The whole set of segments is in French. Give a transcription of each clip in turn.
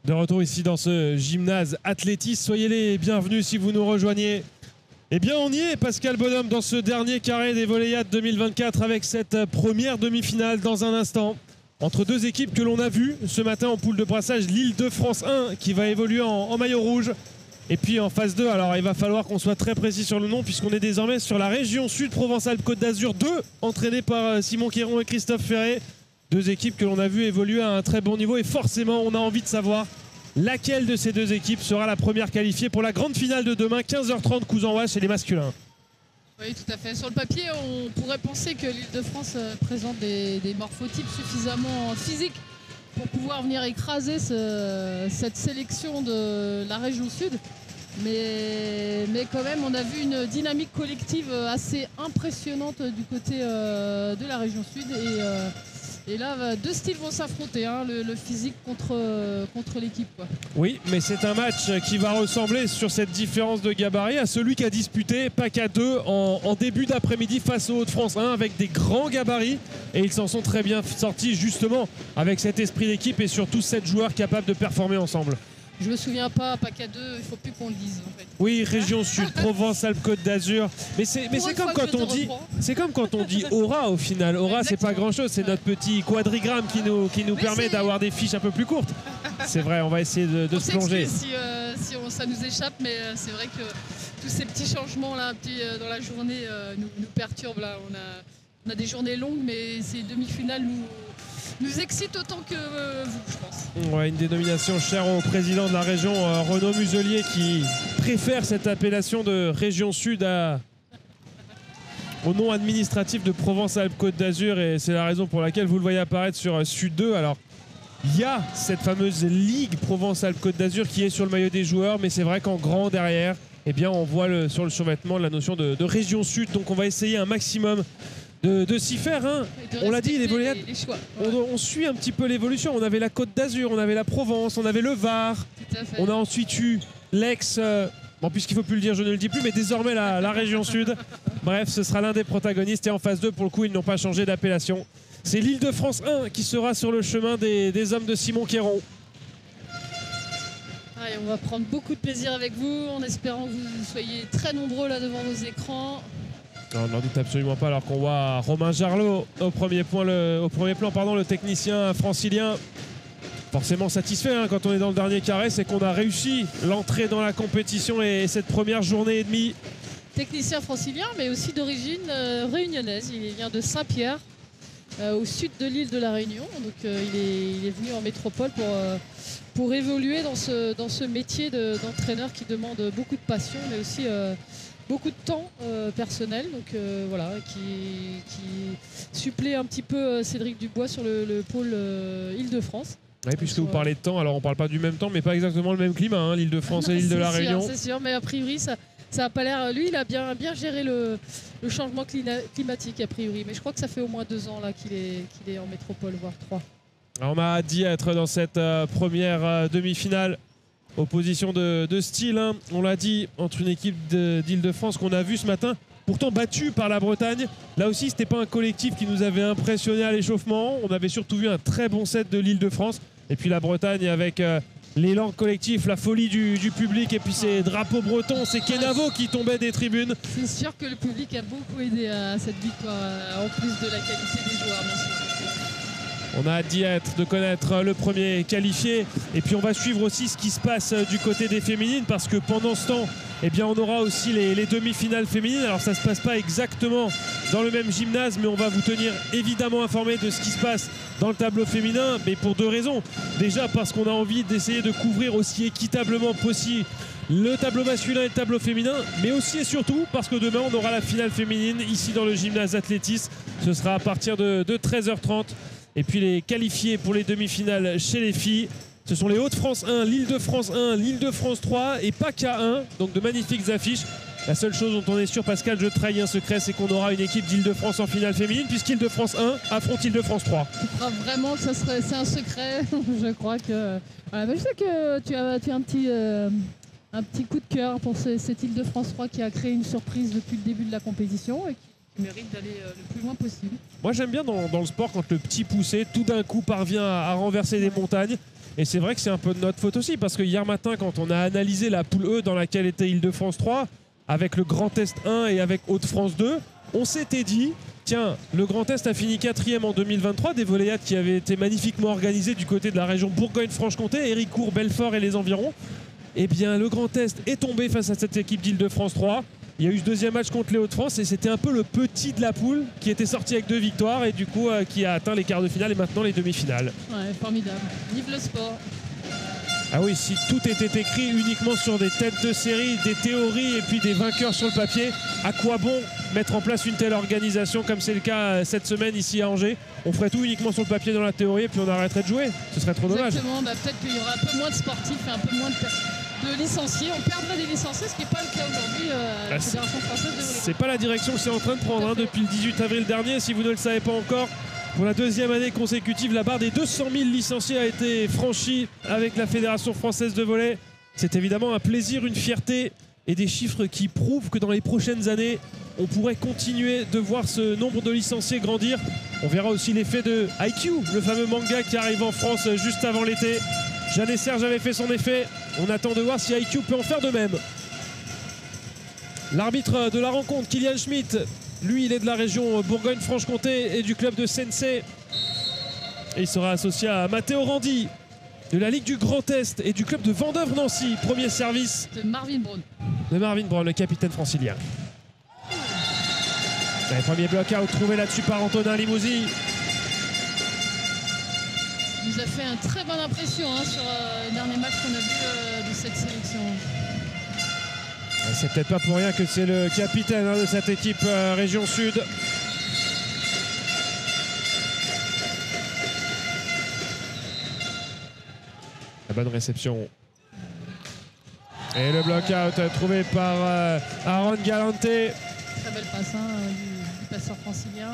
De retour ici dans ce gymnase athlétisme, soyez les bienvenus si vous nous rejoignez. Eh bien on y est, Pascal Bonhomme, dans ce dernier carré des Voléiades 2024 avec cette première demi-finale dans un instant. Entre deux équipes que l'on a vues ce matin en poule de brassage, l'Île-de-France 1 qui va évoluer en maillot rouge. Et puis en phase 2, alors il va falloir qu'on soit très précis sur le nom puisqu'on est désormais sur la région Sud Provence-Alpes-Côte d'Azur 2, entraînée par Simon Quéron et Christophe Ferré. Deux équipes que l'on a vu évoluer à un très bon niveau et forcément on a envie de savoir laquelle de ces deux équipes sera la première qualifiée pour la grande finale de demain, 15h30, Cousin-Ouache chez les masculins. Oui, tout à fait. Sur le papier, on pourrait penser que l'Île-de-France présente des morphotypes suffisamment physiques pour pouvoir venir écraser cette sélection de la région Sud. Mais quand même, on a vu une dynamique collective assez impressionnante du côté de la région Sud. Et là, deux styles vont s'affronter, hein, le physique contre l'équipe. Oui, mais c'est un match qui va ressembler sur cette différence de gabarit à celui qu'a disputé PACA 2 en début d'après-midi face aux Hauts-de-France 1 avec des grands gabarits. Et ils s'en sont très bien sortis justement avec cet esprit d'équipe et surtout 7 joueurs capables de performer ensemble. Je me souviens pas, PACA 2, il faut plus qu'on le dise en fait. Oui, région Sud, Provence-Alpes-Côte d'Azur. Mais c'est comme quand on dit, c'est comme quand on dit Aura au final. Aura, c'est pas grand-chose, c'est notre petit quadrigramme qui nous permet d'avoir des fiches un peu plus courtes. C'est vrai, on va essayer de se plonger. Si ça nous échappe, mais c'est vrai que tous ces petits changements là, dans la journée nous perturbent là. On a des journées longues, mais ces demi-finales nous excite autant que vous, je pense. Ouais, une dénomination chère au président de la région, Renaud Muselier, qui préfère cette appellation de région Sud au nom administratif de Provence-Alpes-Côte d'Azur. Et c'est la raison pour laquelle vous le voyez apparaître sur Sud 2. Alors, il y a cette fameuse Ligue Provence-Alpes-Côte d'Azur qui est sur le maillot des joueurs, mais c'est vrai qu'en grand derrière, eh bien, on voit sur le survêtement la notion de région Sud. Donc, on va essayer un maximum de s'y faire, hein. On l'a dit, les Voléiades, on suit un petit peu l'évolution. On avait la Côte d'Azur, on avait la Provence, on avait le Var, on a ensuite eu l'Aix, bon, puisqu'il ne faut plus le dire, je ne le dis plus, mais désormais la région Sud. Bref, ce sera l'un des protagonistes et en phase 2, pour le coup, ils n'ont pas changé d'appellation. C'est l'Île-de-France 1 qui sera sur le chemin des hommes de Simon Quéron. Allez, on va prendre beaucoup de plaisir avec vous, en espérant que vous soyez très nombreux là devant vos écrans. On n'en doute absolument pas, alors qu'on voit Romain Jarlot au premier plan, le technicien francilien. Forcément satisfait, hein, quand on est dans le dernier carré, c'est qu'on a réussi l'entrée dans la compétition et cette première journée et demie. Technicien francilien, mais aussi d'origine réunionnaise. Il vient de Saint-Pierre, au sud de l'île de la Réunion. Donc il est venu en métropole pour évoluer dans ce métier d'entraîneur qui demande beaucoup de passion, mais aussi beaucoup de temps personnel, donc voilà, qui supplée un petit peu Cédric Dubois sur le pôle Île-de-France. Oui, puisque vous parlez de temps, alors on ne parle pas du même temps, mais pas exactement le même climat, hein, l'Île-de-France et l'île de la Réunion. C'est sûr, mais a priori, ça n'a pas l'air. Lui, il a bien géré le changement climatique, a priori, mais je crois que ça fait au moins 2 ans là qu'il est en métropole, voire 3. Alors, on a dit être dans cette première demi-finale. Opposition de style, hein. On l'a dit, entre une équipe d'Île-de-France qu'on a vue ce matin, pourtant battue par la Bretagne. Là aussi, ce n'était pas un collectif qui nous avait impressionné à l'échauffement. On avait surtout vu un très bon set de l'Île-de-France. Et puis la Bretagne avec l'élan collectif, la folie du public et puis ces drapeaux bretons, c'est Kenavo qui tombait des tribunes. C'est sûr que le public a beaucoup aidé à cette victoire, en plus de la qualité des joueurs, bien sûr. On a hâte d'y être, de connaître le premier qualifié. Et puis on va suivre aussi ce qui se passe du côté des féminines parce que pendant ce temps, eh bien, on aura aussi les demi-finales féminines. Alors ça ne se passe pas exactement dans le même gymnase, mais on va vous tenir évidemment informé de ce qui se passe dans le tableau féminin, mais pour 2 raisons. Déjà parce qu'on a envie d'essayer de couvrir aussi équitablement possible le tableau masculin et le tableau féminin, mais aussi et surtout parce que demain on aura la finale féminine ici dans le gymnase athlétisme. Ce sera à partir de 13h30. Et puis les qualifiés pour les demi-finales chez les filles, ce sont les Hauts-de-France 1, l'Île-de-France 1, l'Île-de-France 3 et PACA 1. Donc de magnifiques affiches. La seule chose dont on est sûr, Pascal, je trahis un secret, c'est qu'on aura une équipe d'Île-de-France en finale féminine, puisqu'Île-de-France 1 affronte Île-de-France 3. Tu crois vraiment que c'est un secret? Je crois que... Voilà, je sais que tu as un petit coup de cœur pour cette Île-de-France 3 qui a créé une surprise depuis le début de la compétition et qui mérite d'aller le plus loin possible. Moi j'aime bien dans le sport quand le petit poussé tout d'un coup parvient à renverser des montagnes. Et c'est vrai que c'est un peu de notre faute aussi, parce que hier matin, quand on a analysé la poule E dans laquelle était Île-de-France 3, avec le Grand Est 1 et avec Hauts-de-France 2, on s'était dit, tiens, le Grand Est a fini 4e en 2023, des volleyades qui avaient été magnifiquement organisées du côté de la région Bourgogne-Franche-Comté, Héricourt, Belfort et les environs. Eh bien, le Grand Est est tombé face à cette équipe d'Île-de-France 3. Il y a eu ce deuxième match contre les Hauts-de-France et c'était un peu le petit de la poule qui était sorti avec 2 victoires et du coup qui a atteint les quarts de finale et maintenant les demi-finales. Ouais, formidable. Vive le sport. Ah oui, si tout était écrit uniquement sur des têtes de série, des théories et puis des vainqueurs sur le papier, à quoi bon mettre en place une telle organisation comme c'est le cas cette semaine ici à Angers? On ferait tout uniquement sur le papier dans la théorie et puis on arrêterait de jouer. Ce serait trop dommage. Exactement, peut-être qu'il y aura un peu moins de sportifs et un peu moins de licenciés. On perdrait des licenciés, ce qui n'est pas le cas aujourd'hui à la Fédération française de volley. C'est pas la direction que c'est en train de prendre depuis le 18 avril dernier. Si vous ne le savez pas encore, pour la deuxième année consécutive, la barre des 200 000 licenciés a été franchie avec la Fédération française de volley. C'est évidemment un plaisir, une fierté et des chiffres qui prouvent que dans les prochaines années, on pourrait continuer de voir ce nombre de licenciés grandir. On verra aussi l'effet de IQ, le fameux manga qui arrive en France juste avant l'été. Jeanne et Serge avait fait son effet. On attend de voir si IQ peut en faire de même. L'arbitre de la rencontre, Kylian Schmitt, lui, il est de la région Bourgogne-Franche-Comté et du club de Sensei. Et il sera associé à Matteo Randi de la Ligue du Grand Est et du club de Vendeuvre-Nancy. Premier service de Marvin Braun. De Marvin Braun, le capitaine francilien. Le premier bloc-out trouvé là-dessus par Antonin Limousi. Il nous a fait une très bonne impression sur le dernier match qu'on a vu de cette sélection. C'est peut-être pas pour rien que c'est le capitaine de cette équipe Région Sud. La bonne réception. Et le bloc-out trouvé par Aaron Galante. Très belle passe du passeur francilien.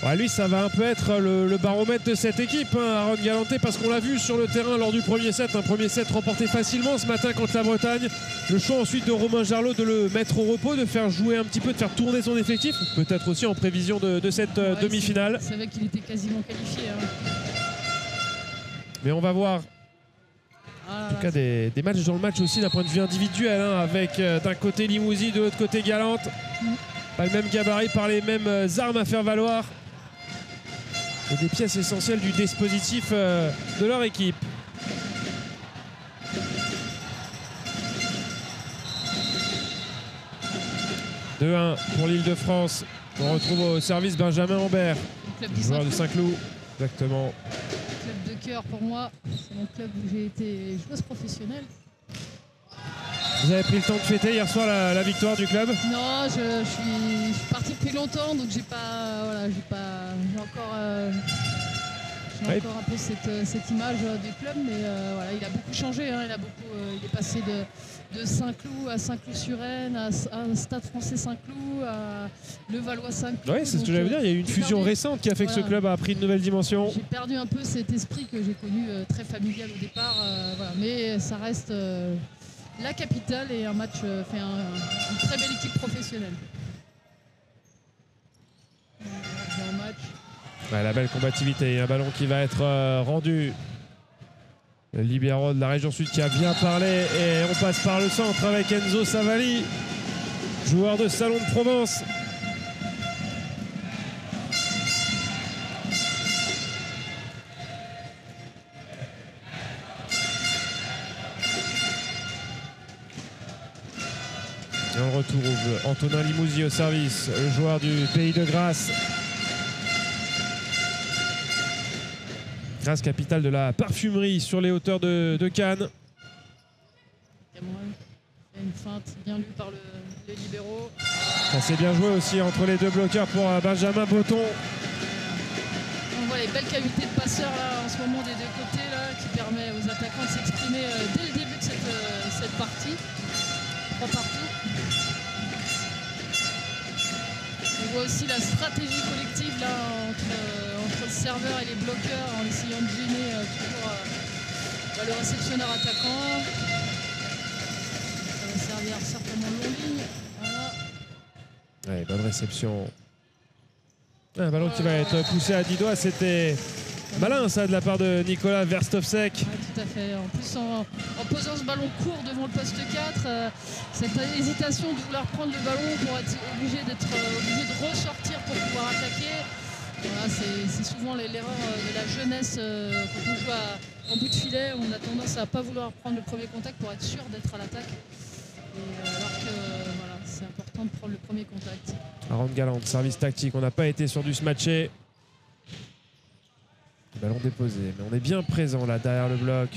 Ouais, lui, ça va un peu être le baromètre de cette équipe, Aaron Galante, parce qu'on l'a vu sur le terrain lors du premier set. Un premier set remporté facilement ce matin contre la Bretagne. Le choix ensuite de Romain Jarlot de le mettre au repos, de faire jouer un petit peu, de faire tourner son effectif. Peut-être aussi en prévision de cette demi-finale. C'est vrai qu'il était quasiment qualifié. Mais on va voir. En tout cas, des matchs dans le match aussi d'un point de vue individuel, avec d'un côté Limousi, de l'autre côté Galante. Pas le même gabarit, par les mêmes armes à faire valoir. Et des pièces essentielles du dispositif de leur équipe. « 2-1 pour l'Île-de-France. On retrouve au service Benjamin Ambert, joueur de Saint-Cloud. Exactement. Club de cœur pour moi. C'est mon club où j'ai été joueuse professionnelle. Vous avez pris le temps de fêter hier soir la victoire du club? Non, je suis parti depuis longtemps, donc j'ai encore un peu cette image du club, mais il a beaucoup changé. Il est passé de Saint-Cloud à Saint-Cloud-sur-Aisne, à Stade Français Saint-Cloud, à Levallois-Saint-Cloud. Oui, c'est ce que j'allais dire. Il y a eu une fusion récente qui a fait que ce club a pris une nouvelle dimension. J'ai perdu un peu cet esprit que j'ai connu très familial au départ, mais ça reste la capitale et un match fait une très belle équipe professionnelle. Ouais, la belle combativité, un ballon qui va être rendu. Le libéro de la région sud qui a bien parlé et on passe par le centre avec Enzo Savali, joueur de Salon de Provence. Et on retrouve Antonin Limousi au service, le joueur du Pays de Grasse. Grasse, capitale de la parfumerie sur les hauteurs de Cannes. Une feinte bien lue par les libéraux. Ça s'est bien joué aussi entre les deux bloqueurs pour Benjamin Botton. On voit les belles qualités de passeurs là, en ce moment des deux côtés là, qui permet aux attaquants de s'exprimer dès le début de cette partie. 3 partout. On voit aussi la stratégie collective là, entre le serveur et les bloqueurs en essayant de gêner toujours le réceptionneur attaquant. Ça va servir certainement de longue ligne. Voilà. Ouais, bonne réception. Un ballon qui va être poussé à 10 doigts, c'était Malin ça de la part de Nicolas Verstovsek. Ouais, tout à fait. En plus, en posant ce ballon court devant le poste 4, cette hésitation de vouloir prendre le ballon pour être obligé de ressortir pour pouvoir attaquer. Voilà, c'est souvent l'erreur de la jeunesse quand on joue en bout de filet. On a tendance à ne pas vouloir prendre le premier contact pour être sûr d'être à l'attaque. Alors que voilà, c'est important de prendre le premier contact. Aaron Galland, service tactique. On n'a pas été sur du smatché. Ballon déposé, mais on est bien présent là derrière le bloc.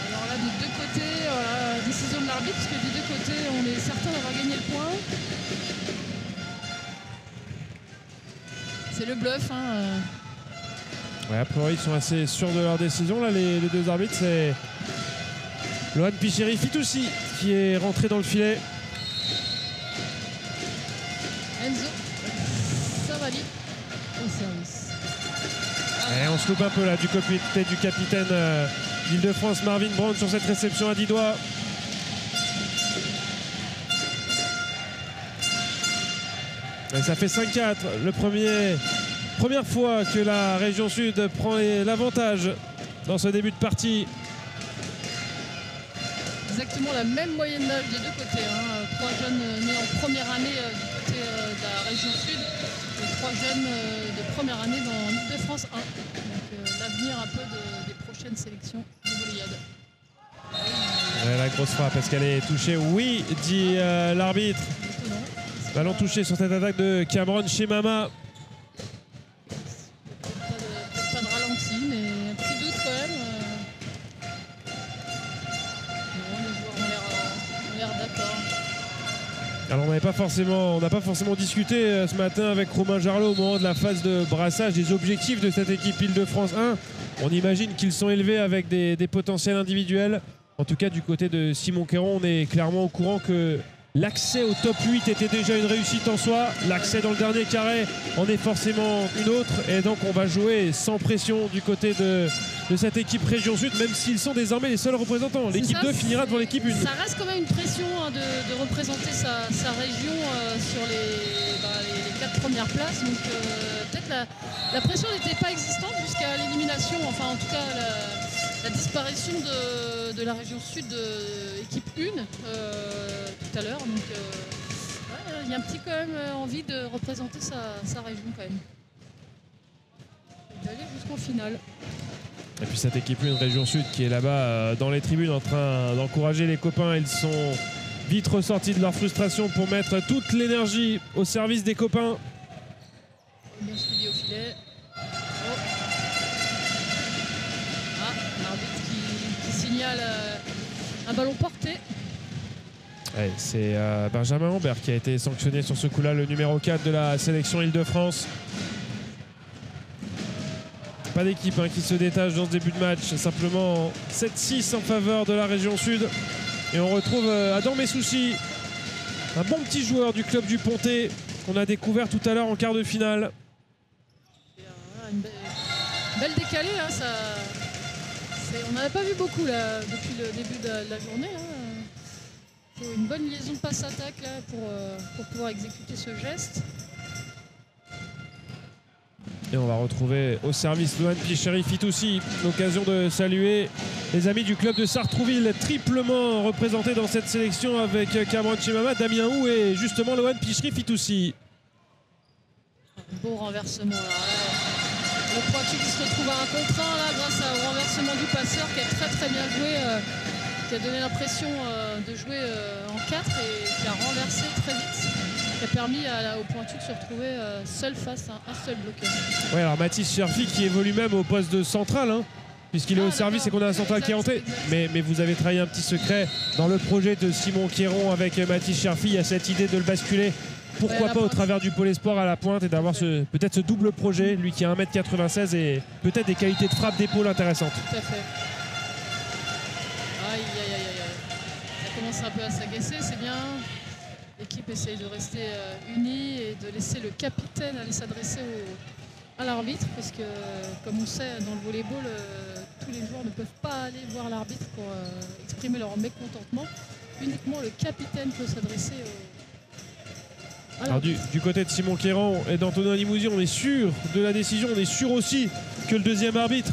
Alors là, des deux côtés, voilà, décision de l'arbitre, parce que des deux côtés, on est certain d'avoir gagné le point. C'est le bluff. Hein. Ouais, a priori, ils sont assez sûrs de leur décision. Là, les deux arbitres, c'est Lohan Picheri-Fitoussi qui est rentré dans le filet. Enzo Savali au service. Et on se loupe un peu là du côté du capitaine d'Île-de-France, Marvin Brown, sur cette réception à 10 doigts. Et ça fait 5-4. Première fois que la région sud prend l'avantage dans ce début de partie. Exactement la même moyenne d'âge des deux côtés. Hein. 3 jeunes nés en première année du côté de la région sud et 3 jeunes de première année dans l'Île-de-France 1. Donc l'avenir un peu des prochaines sélections de Volleyade. Ouais, la grosse frappe, est-ce qu'elle est touchée? Oui, dit l'arbitre. Ballon touché sur cette attaque de Cameron Chemama. Pas de ralenti, mais un petit doute quand même. Non, les joueurs ont l'air d'accord. Alors on n'a pas forcément discuté ce matin avec Romain Jarlot au moment de la phase de brassage des objectifs de cette équipe Île-de-France 1. On imagine qu'ils sont élevés avec des potentiels individuels. En tout cas du côté de Simon Quéron, on est clairement au courant que l'accès au top 8 était déjà une réussite en soi. L'accès dans le dernier carré en est forcément une autre. Et donc on va jouer sans pression du côté de cette équipe Région Sud, même s'ils sont désormais les seuls représentants. L'équipe 2 finira devant l'équipe 1. Ça reste quand même une pression hein, de représenter sa région sur les 4 premières places. Donc peut-être la pression n'était pas existante jusqu'à l'élimination. Enfin en tout cas la disparition de la région sud de équipe 1 tout à l'heure. Donc il y a un petit quand même envie de représenter sa région quand même. Et d'aller jusqu'en finale. Et puis cette équipe 1 région sud qui est là-bas dans les tribunes en train d'encourager les copains. Ils sont vite ressortis de leur frustration pour mettre toute l'énergie au service des copains. Bien suivi au filet. L'arbitre qui signale un ballon porté. Ouais, c'est Benjamin Humbert qui a été sanctionné sur ce coup-là, le numéro 4 de la sélection Île-de-France. Pas d'équipe qui se détache dans ce début de match, simplement 7-6 en faveur de la région sud. Et on retrouve Adam Messoussi, un bon petit joueur du club du Pontet qu'on a découvert tout à l'heure en quart de finale. Une belle décalée, hein, on n'avait pas vu beaucoup là, depuis le début de la journée. Hein. Faut une bonne liaison de passe-attaque pour pouvoir exécuter ce geste. Et on va retrouver au service Lohan Picheri-Fitoussi. L'occasion de saluer les amis du club de Sartrouville, triplement représentés dans cette sélection avec Cameron Chemama, Damien Hou et justement Lohan Picheri-Fitoussi. Beau renversement. Le Poitou qui se retrouve à 1 contre 1 là, grâce au renversement du passeur qui a très bien joué, qui a donné l'impression de jouer en 4 et qui a renversé très vite. Qui a permis au Pointu de se retrouver seul face à un seul bloqueur. Ouais, alors Mathis Cherfi qui évolue même au poste de central, puisqu'il est au service et qu'on a un central qui est rentré. Mais vous avez travaillé un petit secret dans le projet de Simon Quéron avec Mathis Cherfi. Il y a cette idée de le basculer, pourquoi pas au travers du pôle espoir à la pointe et d'avoir peut-être ce double projet, lui qui a 1m96 et peut-être des qualités de frappe d'épaule intéressantes. Tout à fait. Aïe. Ça commence un peu à s'agacer, c'est bien. L'équipe essaye de rester unie et de laisser le capitaine aller s'adresser à l'arbitre parce que, comme on sait, dans le volleyball, tous les joueurs ne peuvent pas aller voir l'arbitre pour exprimer leur mécontentement. Uniquement le capitaine peut s'adresser Alors du côté de Simon Kéran et d'Antonin Limousin, on est sûr de la décision. On est sûr aussi que le deuxième arbitre,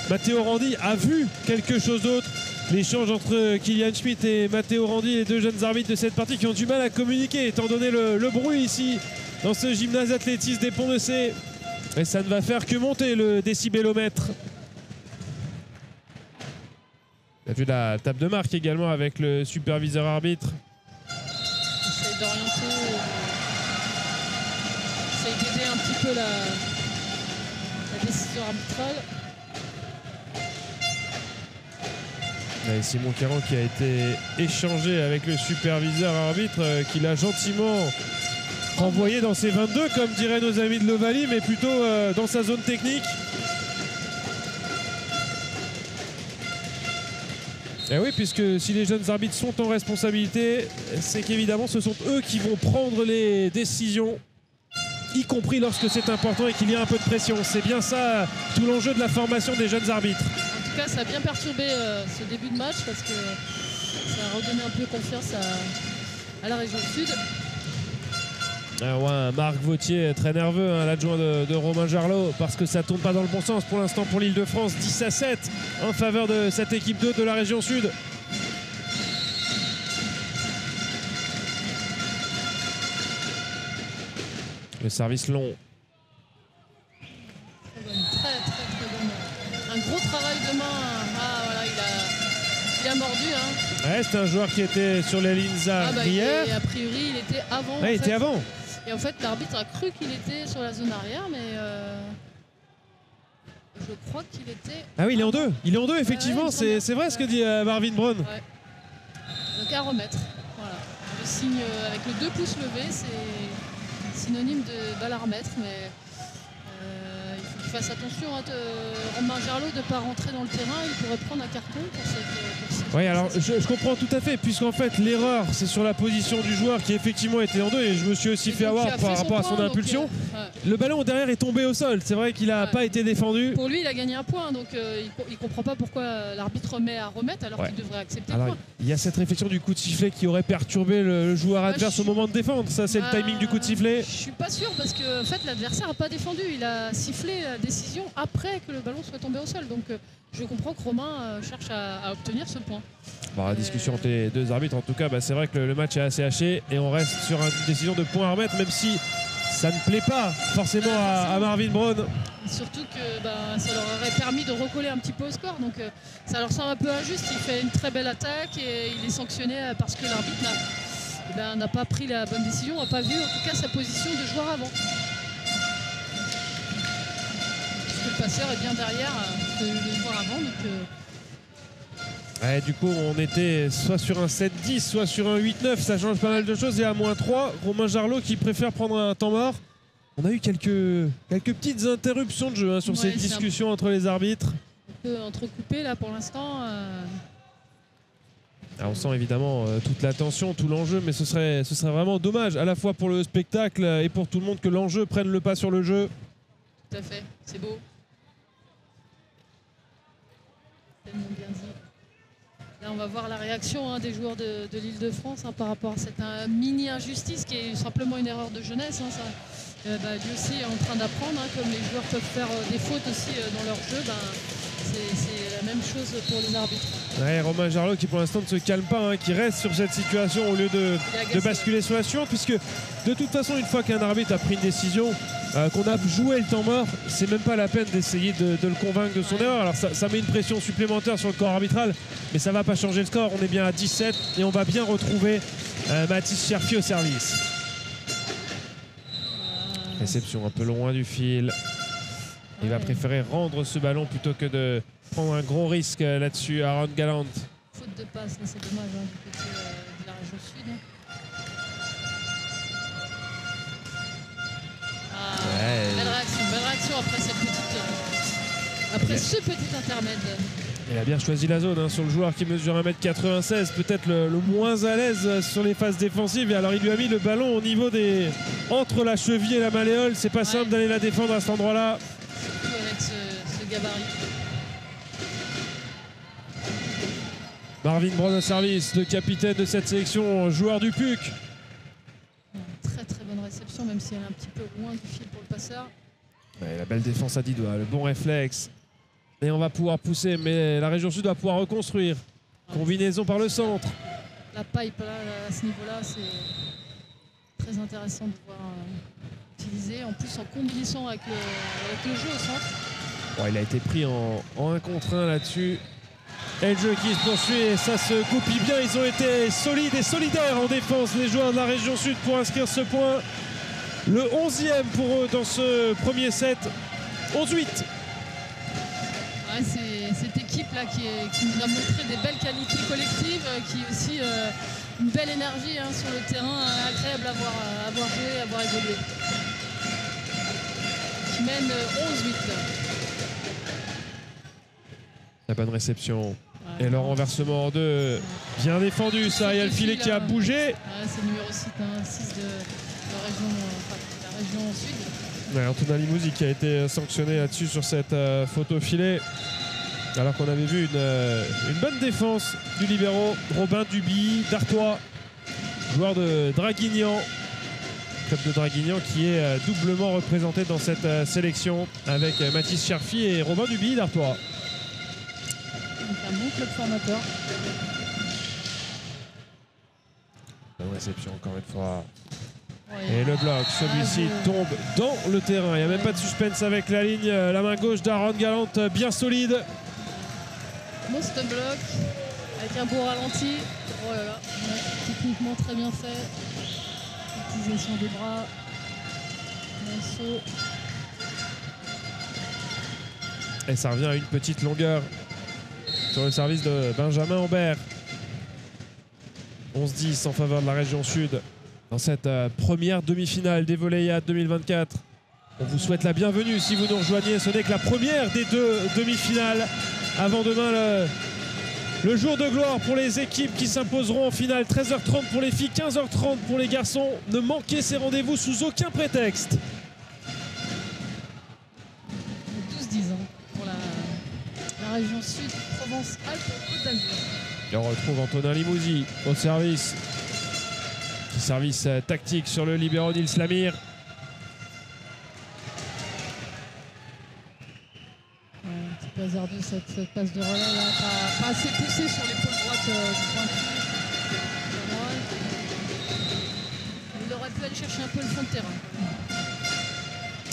Matteo Randi, a vu quelque chose d'autre. L'échange entre Kylian Schmitt et Matteo Randi, les deux jeunes arbitres de cette partie qui ont du mal à communiquer étant donné le bruit ici dans ce gymnase athlétisme des Ponts-de-Cé. Et ça ne va faire que monter le décibélomètre. On a vu la table de marque également avec le superviseur arbitre. Essaye d'orienter, essaye d'aider un petit peu la décision arbitrale. Et Simon Kéran qui a été échangé avec le superviseur arbitre qui l'a gentiment renvoyé dans ses 22 comme diraient nos amis de l'Ovalie, mais plutôt dans sa zone technique. Et oui, puisque si les jeunes arbitres sont en responsabilité, c'est qu'évidemment ce sont eux qui vont prendre les décisions, y compris lorsque c'est important et qu'il y a un peu de pression. C'est bien ça tout l'enjeu de la formation des jeunes arbitres. En tout cas, ça a bien perturbé ce début de match parce que ça a redonné un peu confiance à la région sud. Ouais, Marc Vautier très nerveux, hein, l'adjoint de Romain Jarlot, parce que ça ne tourne pas dans le bon sens pour l'instant pour l'Île-de-France. 10-7 en faveur de cette équipe 2 de la région sud. Le service long. Très bonne. Un gros travail de main. Ah voilà, il a mordu. Hein. Ouais, c'est un joueur qui était sur les lignes arrière. A priori, il était avant. Ouais, il était avant. Et en fait, l'arbitre a cru qu'il était sur la zone arrière, mais je crois qu'il était... Ah oui, il est en deux. Il est en deux, effectivement. Ouais, c'est vrai ce que dit Marvin Brown. Ouais. Donc à remettre. Voilà. Le signe avec le 2 pouces levé, c'est synonyme de balle à remettre, mais il faut qu'il fasse attention. Romain Jarlot de ne pas rentrer dans le terrain. Il pourrait prendre un carton pour cette... Oui, alors je comprends tout à fait, puisqu'en fait l'erreur c'est sur la position du joueur qui effectivement était en deux, et je me suis aussi fait avoir par rapport à son impulsion. Ouais. Le ballon derrière est tombé au sol, c'est vrai qu'il n'a pas été défendu. Pour lui il a gagné un point, donc il ne comprend pas pourquoi l'arbitre met à remettre alors qu'il devrait accepter le point. Il y a cette réflexion du coup de sifflet qui aurait perturbé le joueur adverse au moment de défendre, ça c'est le timing du coup de sifflet. Je suis pas sûr parce que en fait, l'adversaire n'a pas défendu, il a sifflé la décision après que le ballon soit tombé au sol, donc je comprends que Romain cherche à obtenir ce point. Bon, la discussion entre les deux arbitres, en tout cas, c'est vrai que le match est assez haché et on reste sur une décision de point à remettre, même si ça ne plaît pas forcément à Marvin Brown. Surtout que ça leur aurait permis de recoller un petit peu au score, donc ça leur semble un peu injuste. Il fait une très belle attaque et il est sanctionné parce que l'arbitre n'a pas pris la bonne décision, n'a pas vu en tout cas sa position de joueur avant. Parce que le passeur est bien derrière le joueur avant, donc... Ouais, du coup, on était soit sur un 7-10, soit sur un 8-9. Ça change pas mal de choses. Et à -3, Romain Jarlot qui préfère prendre un temps mort. On a eu quelques petites interruptions de jeu sur cette discussion entre les arbitres. Un peu entrecoupé là pour l'instant. On sent évidemment toute la tension, tout l'enjeu, mais ce serait vraiment dommage à la fois pour le spectacle et pour tout le monde que l'enjeu prenne le pas sur le jeu. Tout à fait, c'est beau. Tellement bien dit. Là, on va voir la réaction des joueurs de l'Île-de-France par rapport à cette mini injustice qui est simplement une erreur de jeunesse. Lui aussi est en train d'apprendre, comme les joueurs peuvent faire des fautes aussi dans leur jeu. C'est la même chose pour les arbitres. Ouais, Romain Jarlot qui pour l'instant ne se calme pas, qui reste sur cette situation au lieu de basculer sur la suivante, puisque de toute façon une fois qu'un arbitre a pris une décision, qu'on a joué le temps mort, c'est même pas la peine d'essayer de le convaincre de son erreur. Alors ça met une pression supplémentaire sur le corps arbitral, mais ça va pas changer le score. On est bien à 17 et on va bien retrouver Mathis Cherfi au service. Réception un peu loin du fil. Il va préférer rendre ce ballon plutôt que de prendre un gros risque là-dessus. Aaron Gallant. Faute de passe, c'est dommage du côté de la région sud. Belle réaction après ce petit intermède. Il a bien choisi la zone sur le joueur qui mesure 1m96, peut-être le moins à l'aise sur les phases défensives. Et alors il lui a mis le ballon au niveau entre la cheville et la malléole. C'est pas simple d'aller la défendre à cet endroit-là. Surtout avec ce gabarit. Marvin Brown au service, le capitaine de cette sélection, joueur du PUC. Très très même si elle est un petit peu loin du fil pour le passeur. Ouais, la belle défense à 10 doigts, le bon réflexe. Et on va pouvoir pousser, mais la région sud va pouvoir reconstruire. Combinaison par le centre. La pipe là, à ce niveau-là, c'est très intéressant de pouvoir utiliser. En plus en combinaison avec le jeu au centre. Bon, il a été pris en 1 contre 1 là-dessus. Et le jeu qui se poursuit et ça se copie bien. Ils ont été solides et solidaires en défense, les joueurs de la région sud, pour inscrire ce point. Le 11e pour eux dans ce premier set. 11-8. Ouais, c'est cette équipe-là qui nous a montré des belles qualités collectives, qui est aussi une belle énergie sur le terrain, agréable à voir jouer, à voir évoluer. Qui mène 11-8. La bonne réception. Et le renversement en 2. Bien défendu, ça. Il y a le filet qui a bougé. Ouais, c'est le numéro 6 de la région sud. Ouais, Antonin Limousi qui a été sanctionné là-dessus sur cette photo filet. Alors qu'on avait vu une bonne défense du libéro Robin Duby d'Artois, joueur de Draguignan. Club de Draguignan qui est doublement représenté dans cette sélection avec Mathis Cherfi et Robin Duby d'Artois. Donc un bon club formateur. Bonne réception encore une fois. Ouais, et le bloc, celui-ci tombe dans le terrain. Il n'y a même pas de suspense avec la ligne. La main gauche d'Aaron Galante, bien solide. Bon stop block avec un beau ralenti. Oh là là, ouais, techniquement très bien fait. Utilisation des bras. Un saut. Et ça revient à une petite longueur sur le service de Benjamin Ambert. 11-10 en faveur de la région sud dans cette première demi-finale des Volleyades 2024. On vous souhaite la bienvenue si vous nous rejoignez. Ce n'est que la première des 2 demi-finales. Avant demain, le jour de gloire pour les équipes qui s'imposeront en finale. 13h30 pour les filles, 15h30 pour les garçons. Ne manquez ces rendez-vous sous aucun prétexte. 12-10 pour la région sud, Provence-Alpes-Côte d'Azur. Et on retrouve Antonin Limousi au service. Service tactique sur le libéro Nils Lamir. Un petit peu hasardeux cette passe de relais là, pas assez poussé sur l'épaule droite du pointu. Il aurait pu aller chercher un peu le fond de terrain.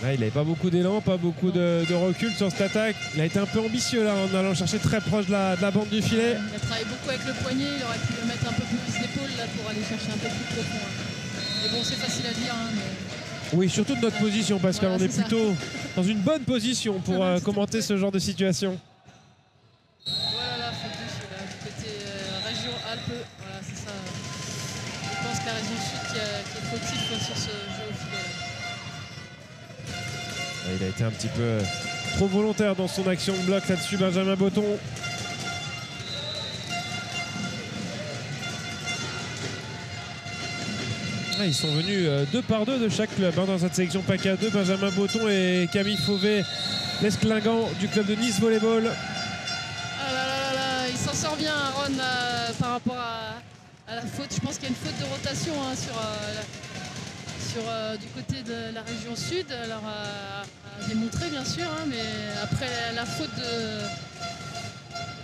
Ouais, il n'avait pas beaucoup d'élan, pas beaucoup de recul sur cette attaque. Il a été un peu ambitieux là en allant chercher très proche de la bande du filet. Il a travaillé beaucoup avec le poignet, il aurait pu le mettre un peu plus l'épaule là pour aller chercher un peu plus profond. Mais bon, c'est facile à dire. Mais... Oui, surtout de notre position, parce qu'on est plutôt dans une bonne position pour commenter ce genre de situation. Voilà la focus là, du côté région Alpes. Voilà, c'est ça. Je pense que la région sud qui est fautif sur ce jeu au filet. Il a été un petit peu trop volontaire dans son action de bloc là-dessus, Benjamin Botton. Ils sont venus 2 par 2 de chaque club dans cette sélection PACA 2. Benjamin Botton et Camille Fauvet, l'esclingant du club de Nice Volleyball. Ah là là là, il s'en sort bien Aaron par rapport à la faute. Je pense qu'il y a une faute de rotation du côté de la région sud. Alors à démontrer bien sûr, mais après la faute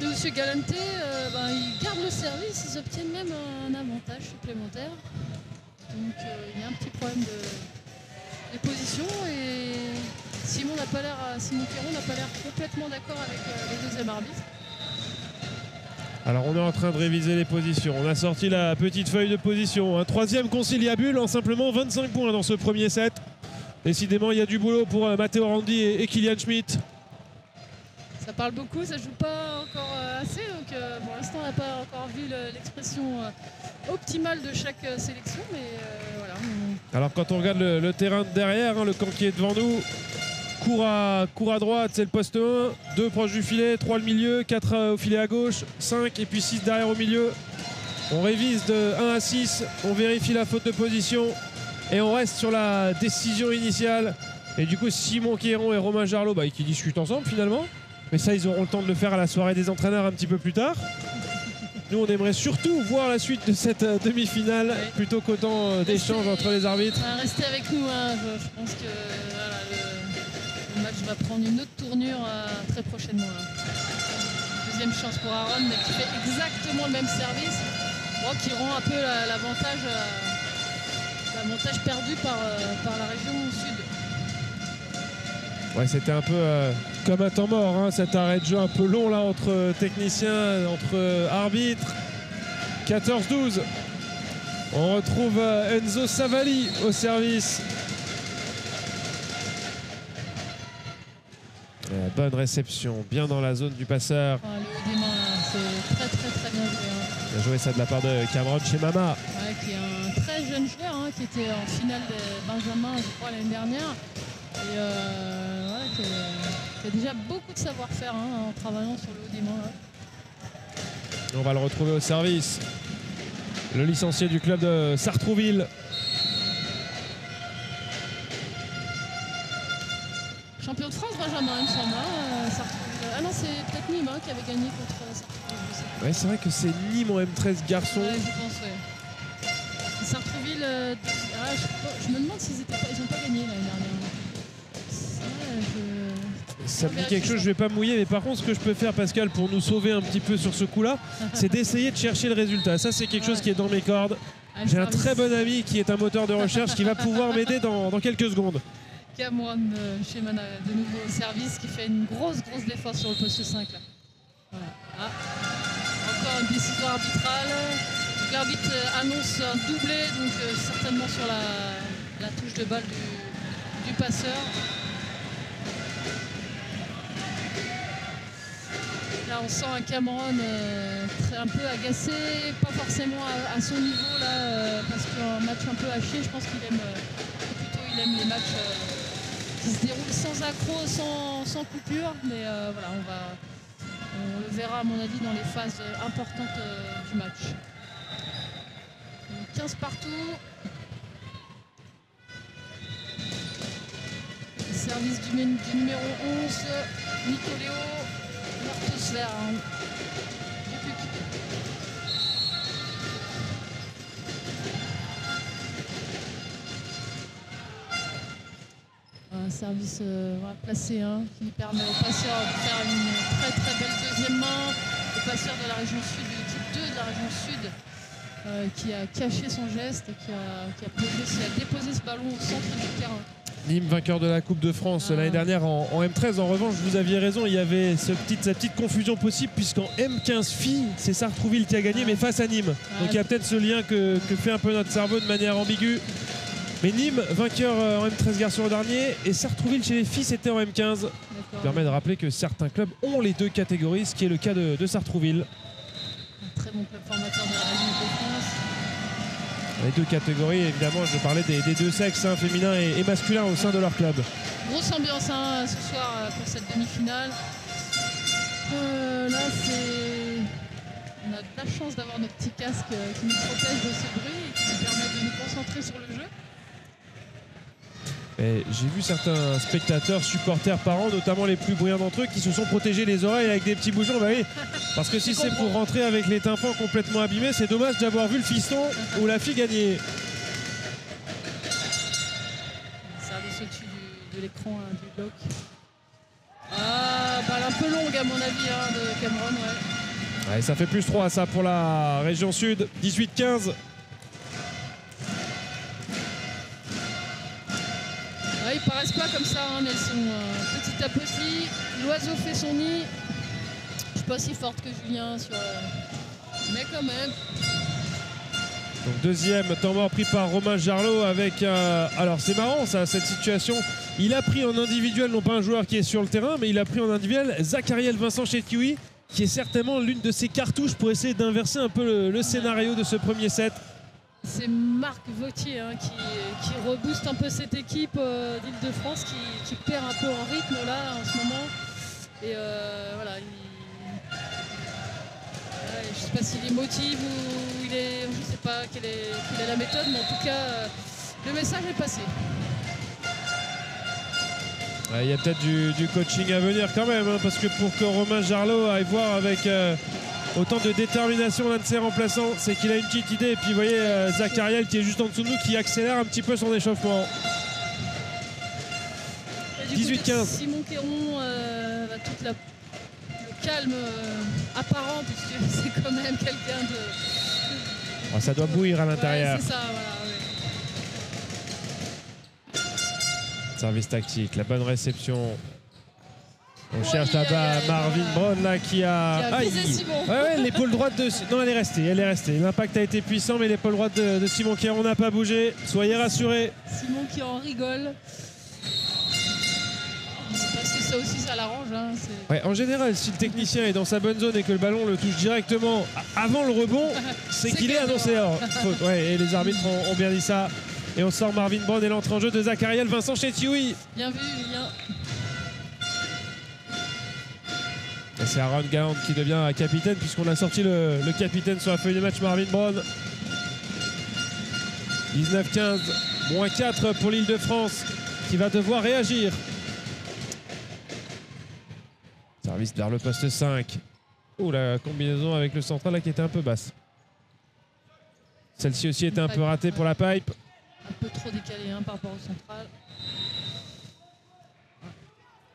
de M. Galante, ils gardent le service, ils obtiennent même un avantage supplémentaire. Donc il y a un petit problème de position et Simon Pierron n'a pas l'air complètement d'accord avec le deuxième arbitre. Alors on est en train de réviser les positions. On a sorti la petite feuille de position. Un 3e conciliabule en simplement 25 points dans ce premier set. Décidément, il y a du boulot pour Matteo Randi et Kylian Schmidt. Ça parle beaucoup, ça joue pas encore assez. Donc pour l'instant, on n'a pas encore vu l'expression optimale de chaque sélection. Mais voilà. Alors quand on regarde le terrain de derrière, le camp qui est devant nous, court à droite, c'est le poste 1, 2 proche du filet, 3 le milieu, 4 au filet à gauche, 5 et puis 6 derrière au milieu. On révise de 1 à 6, on vérifie la faute de position et on reste sur la décision initiale. Et du coup, Simon Pierron et Romain Jarlot qui discutent ensemble finalement. Mais ça, ils auront le temps de le faire à la soirée des entraîneurs un petit peu plus tard. Nous, on aimerait surtout voir la suite de cette demi-finale plutôt qu'autant d'échanges entre les arbitres. Restez avec nous, hein. Je pense que voilà, le match va prendre une autre tournure très prochainement. Là. Deuxième chance pour Aaron, mais qui fait exactement le même service, qui rend un peu l'avantage perdu par la région sud. Ouais, c'était un peu comme un temps mort, hein, cet arrêt de jeu un peu long là entre techniciens, entre arbitres. 14-12. On retrouve Enzo Savali au service. Bonne réception, bien dans la zone du passeur. Le haut des mains, c'est très bien joué. Hein. Bien joué ça de la part de Cameron Chemama. Ouais, qui est un très jeune joueur, hein, qui était en finale de Benjamin, je crois, l'année dernière. Et qui a déjà beaucoup de savoir-faire, hein, en travaillant sur le haut des mains. Là. On va le retrouver au service. Le licencié du club de Sartrouville. Champion de France, Benjamin, il me semble. Ah non, c'est peut-être Nîmes, hein, qui avait gagné contre Sartrouville. Ouais, c'est vrai que c'est Nîmes en M13 garçon. Ouais, je pense, ouais. Sartrouville, je me demande s'ils n'ont pas gagné l'année dernière. Ça me dit quelque chose, je vais pas me mouiller, mais par contre ce que je peux faire, Pascal, pour nous sauver un petit peu sur ce coup-là, c'est d'essayer de chercher le résultat. Ça, c'est quelque chose qui est dans mes cordes. J'ai un très bon ami qui est un moteur de recherche qui va pouvoir m'aider dans quelques secondes. Cameron Chemama de nouveau au service, qui fait une grosse défense sur le poste 5 là. Voilà. Encore une décision arbitrale. L'arbitre annonce un doublé, donc certainement sur la touche de balle du passeur. Là, on sent un Cameron un peu agacé, pas forcément à son niveau là, parce qu'un match un peu haché, je pense qu'il aime les matchs qui se déroulent sans accroc, sans coupure, mais voilà, on le verra à mon avis dans les phases importantes du match. Donc, 15 partout. Le service du numéro 11, Nicoléo. Martosler, hein. Un service placé, hein, qui permet au passeur de faire une très belle deuxième main. Le passeur de la région sud, de l'équipe 2 de la région sud, qui a caché son geste et qui a déposé ce ballon au centre du terrain. Nîmes, vainqueur de la Coupe de France l'année dernière en M13. En revanche, vous aviez raison, il y avait cette petite confusion possible, puisqu'en M15 filles, c'est Sartrouville qui a gagné, mais face à Nîmes. Donc il y a peut-être ce lien que fait un peu notre cerveau de manière ambiguë. Mais Nîmes, vainqueur en M13 garçon dernier, et Sartrouville chez les filles, c'était en M15. Ça permet de rappeler que certains clubs ont les deux catégories, ce qui est le cas de Sartrouville. Un très bon club formateur de la région de France. Les deux catégories, évidemment, je parlais des deux sexes, hein, féminin et masculin au sein de leur club. Grosse ambiance, hein, ce soir pour cette demi-finale. Là, on a de la chance d'avoir notre petit casque qui nous protège de ce bruit et qui nous permet de nous concentrer sur le jeu. J'ai vu certains spectateurs, supporters, parents, notamment les plus bruyants d'entre eux, qui se sont protégés les oreilles avec des petits bouchons. Bah oui, parce que si c'est pour rentrer avec les tympans complètement abîmés, c'est dommage d'avoir vu le fiston ou la fille gagner. Service au-dessus de l'écran, hein, du bloc. Balle un peu longue à mon avis, hein, de Cameron. Ouais, ça fait plus 3 ça pour la région sud, 18-15. Ils paraissent pas comme ça, hein, mais elles sont petit à petit. L'oiseau fait son nid. Je suis pas si forte que Julien, mais quand même. Donc deuxième temps mort pris par Romain Jarlot avec... alors c'est marrant ça, cette situation. Il a pris en individuel, non pas un joueur qui est sur le terrain, mais il a pris en individuel Zachariel Vincent Chetioui, qui est certainement l'une de ses cartouches pour essayer d'inverser un peu le scénario de ce premier set. C'est Marc Vautier, hein, qui rebooste un peu cette équipe d'Île-de-France, qui perd un peu en rythme là en ce moment. Et voilà, je ne sais pas s'il est motivé ou je ne sais pas quelle est la méthode, mais en tout cas, le message est passé. Il y a peut-être du coaching à venir quand même, hein, parce que pour que Romain Jarlot aille voir avec autant de détermination l'un de ses remplaçants. C'est qu'il a une petite idée. Et puis vous voyez Zachariel qui est juste en dessous de nous qui accélère un petit peu son échauffement. 18-15. Simon Quéron va tout le calme apparent, puisque c'est quand même quelqu'un de... Oh, ça doit bouillir à l'intérieur. Ouais, c'est ça, voilà, ouais. Service tactique, la bonne réception. On cherche là-bas Marvin Braun là qui a visé Simon. Ouais, l'épaule droite de... Non, elle est restée. L'impact a été puissant, mais l'épaule droite de Simon Quéron n'a pas bougé. Soyez rassurés. Simon qui en rigole. Parce que ça aussi, ça l'arrange. Hein, ouais, en général, si le technicien est dans sa bonne zone et que le ballon le touche directement avant le rebond, c'est qu'il est annoncé hors. Ouais, et les arbitres ont bien dit ça. Et on sort Marvin Braun et l'entrée en jeu de Zachariel. Vincent Chetioui. Bien vu, bien. Et c'est Aaron Galland qui devient capitaine, puisqu'on a sorti le capitaine sur la feuille de match, Marvin Braun. 19-15, moins 4 pour l'Île-de-France qui va devoir réagir. Service vers le poste 5. Oh, la combinaison avec le central là qui était un peu basse. Celle-ci aussi était un peu ratée pour la pipe. Un peu trop décalé hein, par rapport au central.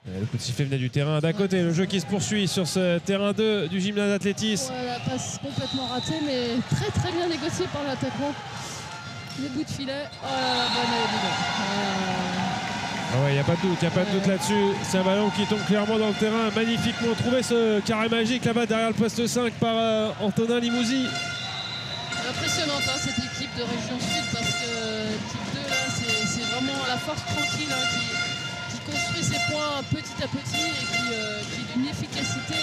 Le coup de sifflet venait du terrain d'à côté. Le jeu qui se poursuit sur ce terrain 2 du gymnase d'athlétisme. Ouais, la passe complètement ratée, mais très très bien négociée par l'attaquant. Le bout de filet. Oh là là, bonne Ah ouais, il n'y a pas de doute, là-dessus. C'est un ballon qui tombe clairement dans le terrain. Magnifiquement trouvé ce carré magique là-bas derrière le poste 5 par Antonin Limousi. Impressionnante hein, cette équipe de Région Sud, parce que type 2 là, c'est vraiment la force tranquille hein, qui construit ses points petit à petit et qui d'une efficacité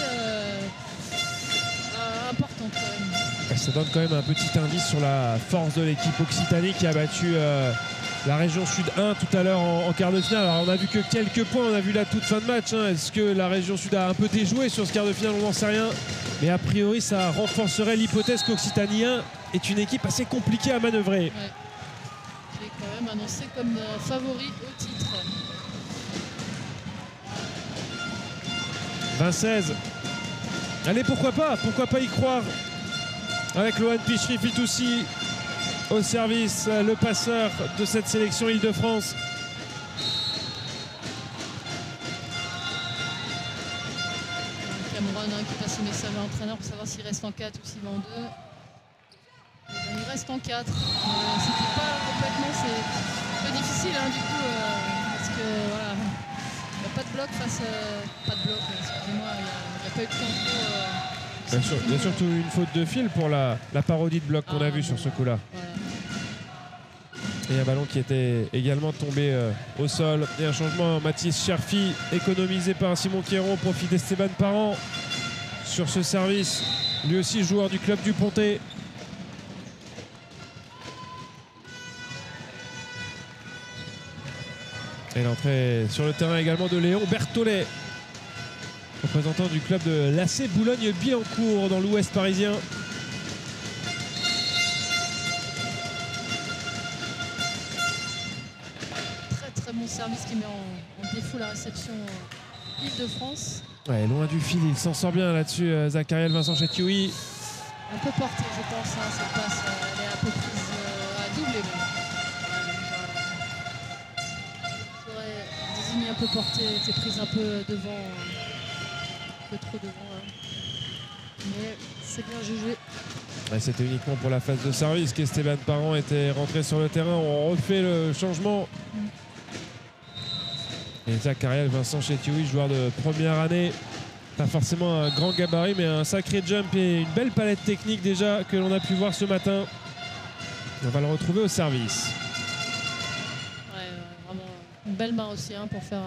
importante quand même. Ça donne quand même un petit indice sur la force de l'équipe Occitanie qui a battu la région Sud 1 tout à l'heure en quart de finale. Alors on a vu que quelques points, on a vu la toute fin de match. Hein. Est-ce que la région Sud a un peu déjoué sur ce quart de finale? On n'en sait rien. Mais a priori ça renforcerait l'hypothèse qu'Occitanie 1 est une équipe assez compliquée à manœuvrer. Ouais. Qui est quand même annoncé comme favori au titre. 20-16. Allez, pourquoi pas y croire avec Lohan Pichri-Fitoussi au service, le passeur de cette sélection Île-de-France. Cameron hein, qui passe le message à l'entraîneur pour savoir s'il reste en 4 ou s'il va en 2. Il reste en 4. C'était pas complètement, c'est un peu difficile hein, du coup parce que voilà, il n'y a pas de bloc face pas de bloc, excusez-moi, il n'y a pas eu de contrôle. Il y a surtout une faute de fil pour la parodie de bloc qu'on a vu sur ce coup-là. Voilà. Et un ballon qui était également tombé au sol. Et un changement, Mathis Cherfi économisé par Simon Quéron au profit d'Esteban Parent sur ce service. Lui aussi joueur du club du Pontet. Et l'entrée sur le terrain également de Léon Berthollet, représentant du club de l'AC Boulogne-Billancourt dans l'ouest parisien. Très bon service qui met en défaut la réception Île-de-France. Ouais, loin du fil, il s'en sort bien là-dessus, Zachariel Vincent Chetioui. Un peu porté, je pense, hein, cette passe, elle est un peu prise à doubler même. J'aurais désigné un peu porté, était prise un peu devant, un peu trop devant. Hein. Mais c'est bien jugé. Ouais, c'était uniquement pour la phase de service qu'Esteban Parent était rentré sur le terrain. On refait le changement. Et Zachariel Vincent Chetioui, joueur de première année. Pas forcément un grand gabarit, mais un sacré jump et une belle palette technique déjà que l'on a pu voir ce matin. On va le retrouver au service. Ouais, vraiment une belle main aussi hein, pour faire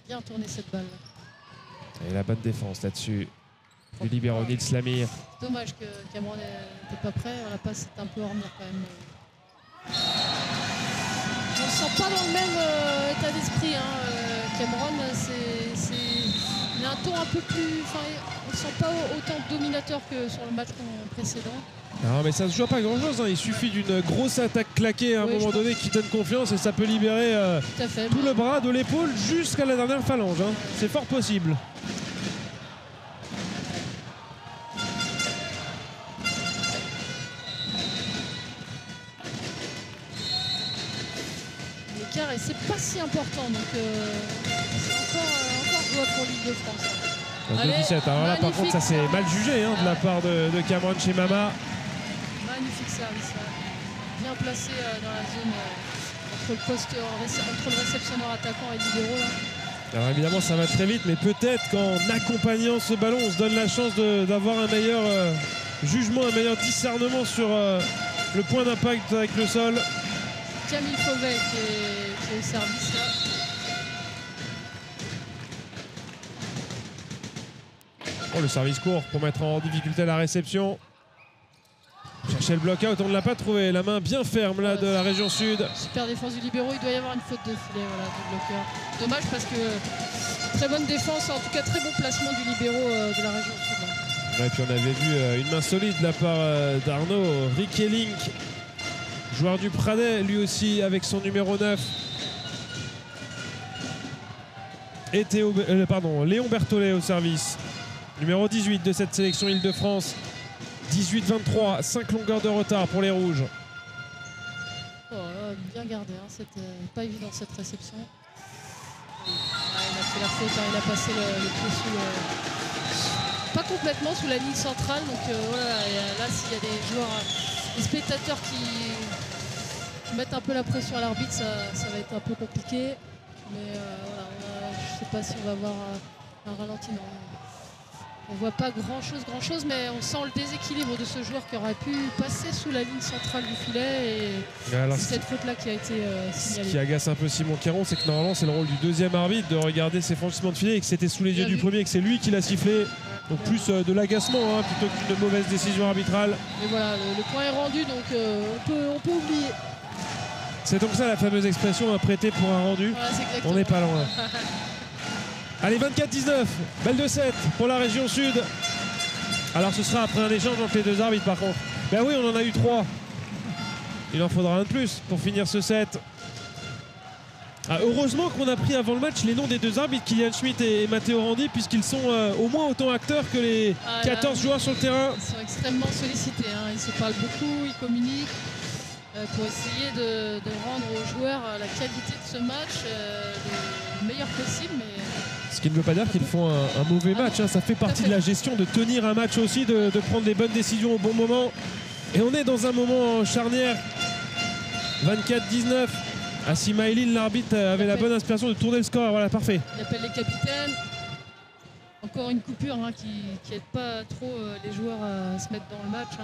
bien tourner cette balle. Et la bonne défense là-dessus du libéro Nils Lamir. Dommage que Cameron n'était pas prêt. La passe est un peu hors mur quand même. On ne sent pas dans le même état d'esprit. Hein. Cameron, il a un ton un peu plus. On ne sent pas autant dominateur que sur le match précédent. Non, mais ça se joue pas grand-chose. Hein. Il suffit d'une grosse attaque claquée à un moment donné qui donne confiance et ça peut libérer tout le bras de l'épaule jusqu'à la dernière phalange. Hein. C'est fort possible. d'écart et c'est pas si important. Donc c'est encore jouable pour l'île de France. 2-17. Alors là, par contre, ça c'est mal jugé de la part de Cameron chez Mama. Magnifique service. Bien placé dans la zone entre le réceptionneur attaquant et le libéro. Alors évidemment, ça va très vite, mais peut-être qu'en accompagnant ce ballon, on se donne la chance d'avoir un meilleur jugement, un meilleur discernement sur le point d'impact avec le sol. Camille Fauvet qui est au service là. Oh, le service court pour mettre en difficulté la réception. Chercher le bloc-out, on ne l'a pas trouvé. La main bien ferme là de la région sud. Super défense du libéro, il doit y avoir une faute de filet du bloqueur. Dommage parce que très bonne défense, en tout cas très bon placement du libéro de la région sud. Ouais, et puis on avait vu une main solide de la part d'Arnaud Rickelink, joueur du Pradet, lui aussi avec son numéro 9. Et Léon Berthollet au service. Numéro 18 de cette sélection Île-de-France. 18-23, 5 longueurs de retard pour les Rouges. Oh, bien gardé, c'était pas évident cette réception. Il a fait la faute, il a passé le pied sous pas complètement sous la ligne centrale. Donc voilà, là s'il y a des joueurs, des spectateurs qui mettent un peu la pression à l'arbitre, ça va être un peu compliqué. Mais voilà, je sais pas si on va avoir un ralenti. Non. On voit pas grand chose, mais on sent le déséquilibre de ce joueur qui aurait pu passer sous la ligne centrale du filet. Et c'est cette faute-là qui a été signalée. Ce qui agace un peu Simon Caron, c'est que normalement c'est le rôle du deuxième arbitre de regarder ses franchissements de filet et que c'était sous les yeux du premier et que c'est lui qui l'a sifflé. Donc plus de l'agacement plutôt qu'une mauvaise décision arbitrale. Et voilà, le point est rendu, donc on peut oublier. C'est donc ça la fameuse expression prêter pour un rendu. Voilà, on n'est pas loin. Allez, 24-19, balle de 7 pour la région sud. Alors ce sera après un échange entre les deux arbitres par contre. Ben oui, on en a eu 3. Il en faudra un de plus pour finir ce set. Heureusement qu'on a pris avant le match les noms des deux arbitres, Kylian Schmitt et Matteo Randi, puisqu'ils sont au moins autant acteurs que les 14 joueurs sur le terrain. Ils sont extrêmement sollicités, ils se parlent beaucoup, ils communiquent pour essayer de rendre aux joueurs la qualité de ce match le meilleur possible. Mais ce qui ne veut pas dire qu'ils font un mauvais match. Ça fait partie de la gestion de tenir un match aussi, de prendre les bonnes décisions au bon moment. Et on est dans un moment charnière. 24-19. Asimaïline, l'arbitre, avait la bonne inspiration de tourner le score. Voilà, parfait. Il appelle les capitaines. Encore une coupure qui n'aide pas trop les joueurs à se mettre dans le match.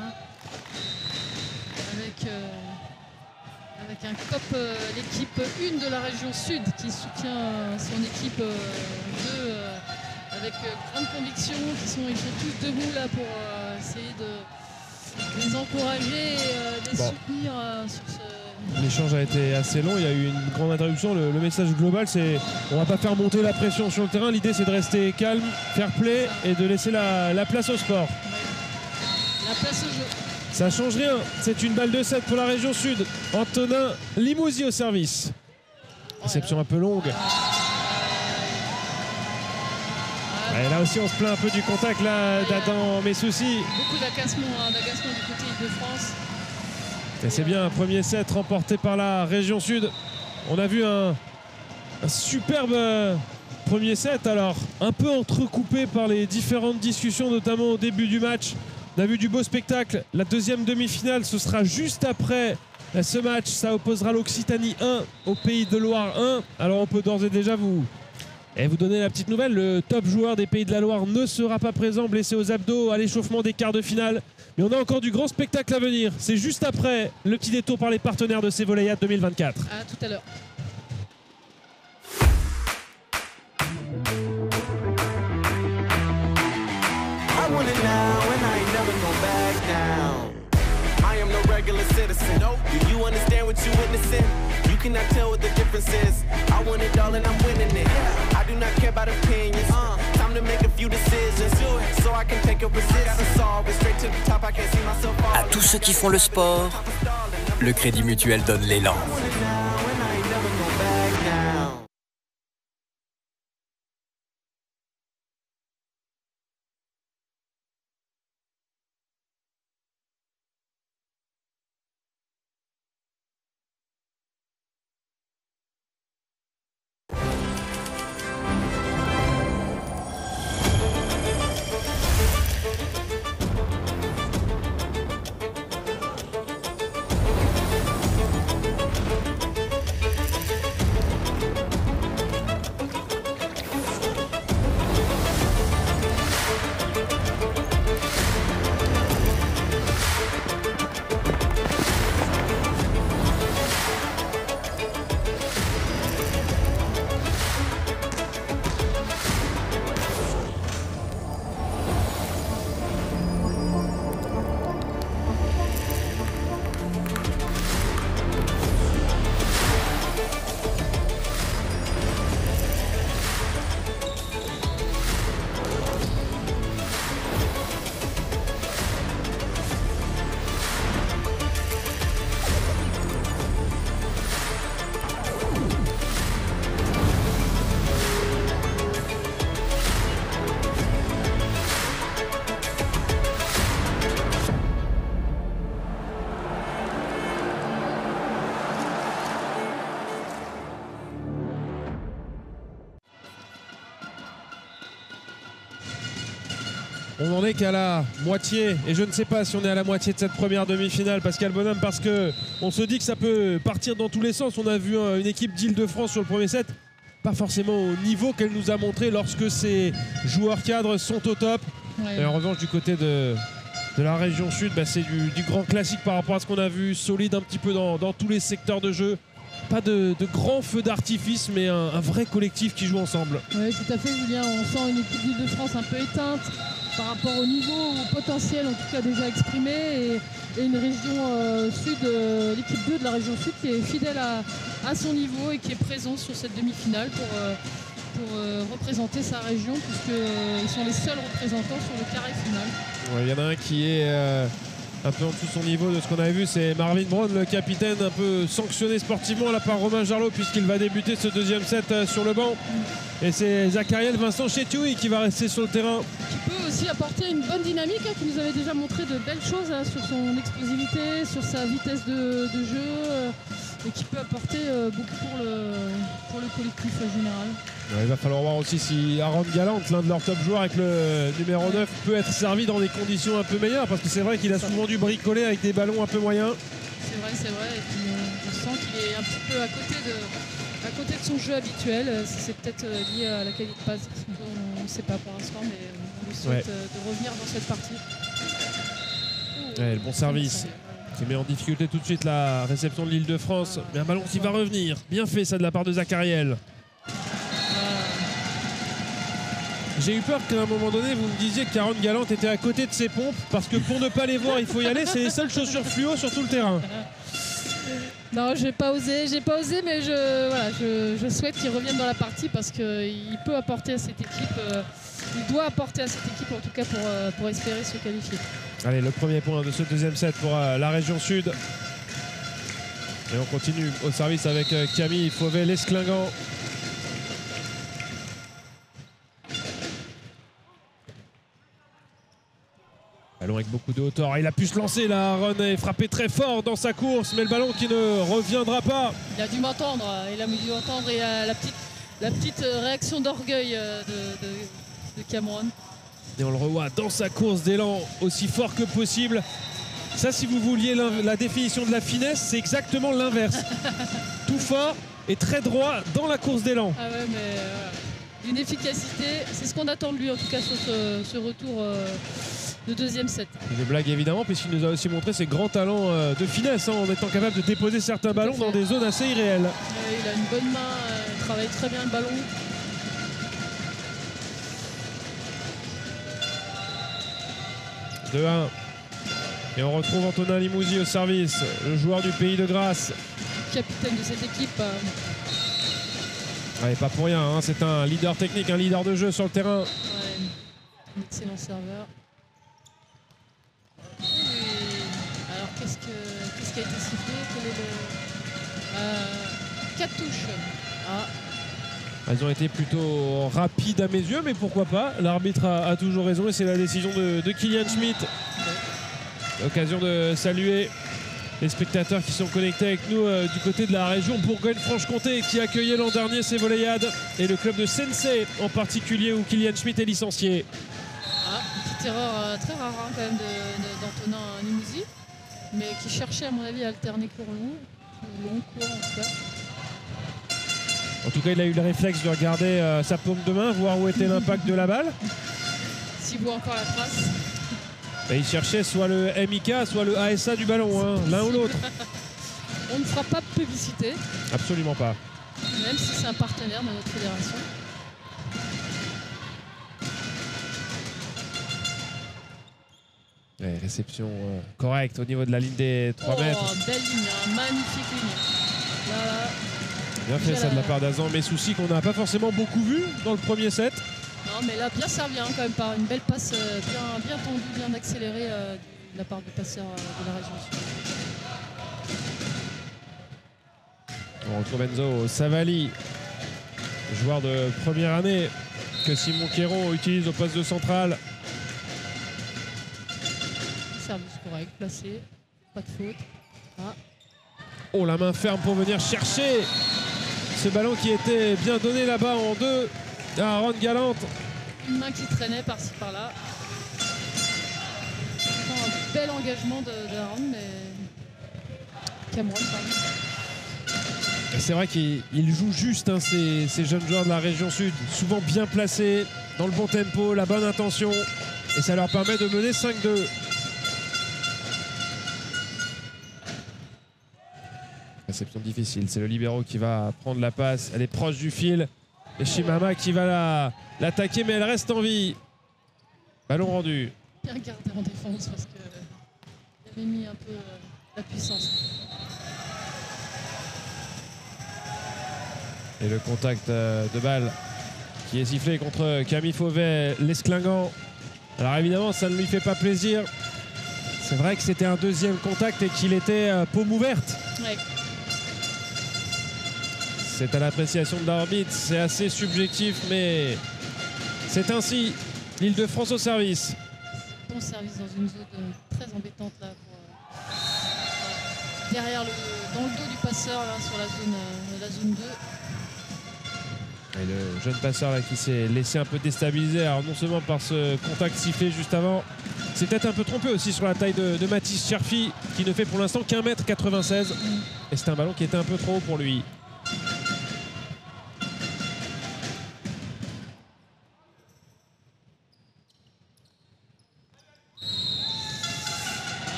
Avec un COP, l'équipe 1 de la région sud qui soutient son équipe 2 avec grande conviction. Ils sont tous debout là pour essayer de les encourager et les soutenir sur ce... L'échange a été assez long, il y a eu une grande interruption. Le message global, c'est on va pas faire monter la pression sur le terrain. L'idée, c'est de rester calme, fair play et de laisser la place au sport. La place au jeu. Ça change rien, c'est une balle de 7 pour la région sud. Antonin Limousi au service. Réception un peu longue. Et là aussi on se plaint un peu du contact d'Adam Messouci. Beaucoup d'agacement du côté de France. Et c'est bien un premier set remporté par la région sud. On a vu un superbe premier set, alors un peu entrecoupé par les différentes discussions, notamment au début du match. On a vu du beau spectacle. La deuxième demi-finale, ce sera juste après ce match. Ça opposera l'Occitanie 1 au Pays de Loire 1. Alors on peut d'ores et déjà vous donner la petite nouvelle. Le top joueur des Pays de la Loire ne sera pas présent, blessé aux abdos à l'échauffement des quarts de finale. Mais on a encore du grand spectacle à venir. C'est juste après le petit détour par les partenaires de ces Volleyades 2024. À tout à l'heure. I want it now and I ain't never going back down. I am no regular citizen. Nope. Do you understand what you're witnessing? You cannot tell what the difference is. I want it all and I'm winning it. I do not care about opinions. Time to make a few decisions. So I can take a resistance. Solve it straight to the top. I can't see myself. À tous ceux qui font le sport, le Crédit Mutuel donne l'élan. n'est qu'à la moitié, et je ne sais pas si on est à la moitié de cette première demi-finale, Pascal Bonhomme, parce qu'on se dit que ça peut partir dans tous les sens. On a vu une équipe d'Île-de-France sur le premier set, pas forcément au niveau qu'elle nous a montré lorsque ses joueurs cadres sont au top. Ouais. Et en revanche, du côté de la région sud, c'est du grand classique par rapport à ce qu'on a vu, solide un petit peu dans tous les secteurs de jeu. Pas de grands feux d'artifice, mais un vrai collectif qui joue ensemble. Oui, tout à fait, Julien. On sent une équipe d'Île-de-France un peu éteinte par rapport au niveau, au potentiel en tout cas déjà exprimé, et une région sud, l'équipe 2 de la région sud qui est fidèle à son niveau et qui est présente sur cette demi-finale pour représenter sa région, puisqu'ils sont les seuls représentants sur le carré final. Il y en a un qui est un peu en dessous de son niveau de ce qu'on avait vu, c'est Marvin Brown, le capitaine, un peu sanctionné sportivement là par Romain Jarlot, puisqu'il va débuter ce deuxième set sur le banc. Et c'est Zachariel Vincent Chetioui qui va rester sur le terrain. Qui peut aussi apporter une bonne dynamique, qui nous avait déjà montré de belles choses sur son explosivité, sur sa vitesse de jeu, et qui peut apporter beaucoup pour le collectif général. Ouais, il va falloir voir aussi si Aaron Gallant, l'un de leurs top joueurs avec le numéro 9, peut être servi dans des conditions un peu meilleures, parce que c'est vrai qu'il a souvent dû bricoler avec des ballons un peu moyens. C'est vrai, et puis on sent qu'il est un petit peu à côté de son jeu habituel. C'est peut-être lié à la qualité de passe, on ne sait pas pour l'instant, mais on lui souhaite de revenir dans cette partie. Ouais, le bon service qui met en difficulté tout de suite la réception de l'Île-de-France, mais un ballon qui va revenir. Bien fait ça de la part de Zachariel. J'ai eu peur qu'à un moment donné vous me disiez que Aaron Gallant était à côté de ses pompes, parce que pour ne pas les voir il faut y aller, c'est les seules chaussures fluo sur tout le terrain. Non, j'ai pas osé, mais je souhaite qu'il revienne dans la partie, parce qu'il peut apporter à cette équipe, il doit apporter à cette équipe en tout cas pour espérer se qualifier. Allez, le premier point de ce deuxième set pour la région sud. Et on continue au service avec Camille Fauvet-Lesclingan. Ballon avec beaucoup de hauteur. Il a pu se lancer là, Aaron, et frapper très fort dans sa course, mais le ballon qui ne reviendra pas. Il a dû m'entendre, et la petite réaction d'orgueil de Cameron. Et on le revoit dans sa course d'élan aussi fort que possible. Ça, si vous vouliez la définition de la finesse, c'est exactement l'inverse. Tout fort et très droit dans la course d'élan. Ah ouais, mais une efficacité, c'est ce qu'on attend de lui en tout cas sur ce retour de deuxième set. Une blague évidemment, puisqu'il nous a aussi montré ses grands talents de finesse, en étant capable de déposer certains ballons dans des zones assez irréelles. Il a une bonne main, il travaille très bien le ballon. De 1. Et on retrouve Antonin Limousi au service, le joueur du Pays de Grâce. Capitaine de cette équipe. Ouais, pas pour rien, hein. C'est un leader technique, un leader de jeu sur le terrain. Ouais, un excellent serveur. Oui. Alors qu'est-ce qui a été sifflé? Quel est le 4 touches. Elles ont été plutôt rapides à mes yeux, mais pourquoi pas. L'arbitre a toujours raison et c'est la décision de Kylian Schmitt. L'occasion de saluer les spectateurs qui sont connectés avec nous du côté de la région Bourgogne-Franche-Comté, qui accueillait l'an dernier ces Volleyades, et le club de Sensei en particulier, où Kylian Schmitt est licencié. Une petite erreur très rare quand même d'Antonin Limousi, mais qui cherchait à mon avis à alterner long court en tout cas. En tout cas, il a eu le réflexe de regarder sa paume de main, voir où était l'impact de la balle. S'il voit encore la trace. Et il cherchait soit le MIK, soit le ASA du ballon, hein, l'un ou l'autre. On ne fera pas de publicité. Absolument pas. Même si c'est un partenaire de notre fédération. Ouais, réception correcte au niveau de la ligne des 3 mètres. Belle ligne, magnifique ligne. Là. Bien fait ça de la part d'Azan, mais souci qu'on n'a pas forcément beaucoup vu dans le premier set. Non, mais là, bien servi quand même, par une belle passe bien tendue, bien accélérée de la part du passeur de la région sud. On retrouve Enzo Savali, joueur de première année que Simon Quéron utilise au poste de central. Service correct, placé, pas de faute. Oh, la main ferme pour venir chercher ce ballon qui était bien donné là-bas en deux à Aaron Gallant. Une main qui traînait par-ci par-là. engagement d'Aaron, mais Cameron, pardon. C'est vrai qu'ils jouent juste, hein, ces jeunes joueurs de la région sud, souvent bien placés, dans le bon tempo, la bonne intention, et ça leur permet de mener 5-2. Réception difficile, c'est le libéro qui va prendre la passe, elle est proche du fil, et Chimama qui va l'attaquer, mais elle reste en vie. Ballon rendu. Bien gardé en défense parce qu'il avait mis un peu la puissance. Et le contact de balle qui est sifflé contre Camille Fauvet, l'Esclingant. Alors évidemment, ça ne lui fait pas plaisir. C'est vrai que c'était un deuxième contact et qu'il était paume ouverte. Ouais. C'est à l'appréciation de l'arbitre, c'est assez subjectif, mais c'est ainsi. L'Île-de-France au service. Bon service dans une zone très embêtante là. Derrière dans le dos du passeur là, sur la zone 2. Et le jeune passeur là, qui s'est laissé un peu déstabiliser, alors non seulement par ce contact sifflé juste avant, c'est peut-être un peu trompé aussi sur la taille de Mathis Cherfi, qui ne fait pour l'instant qu'1m96. Et c'est un ballon qui était un peu trop haut pour lui.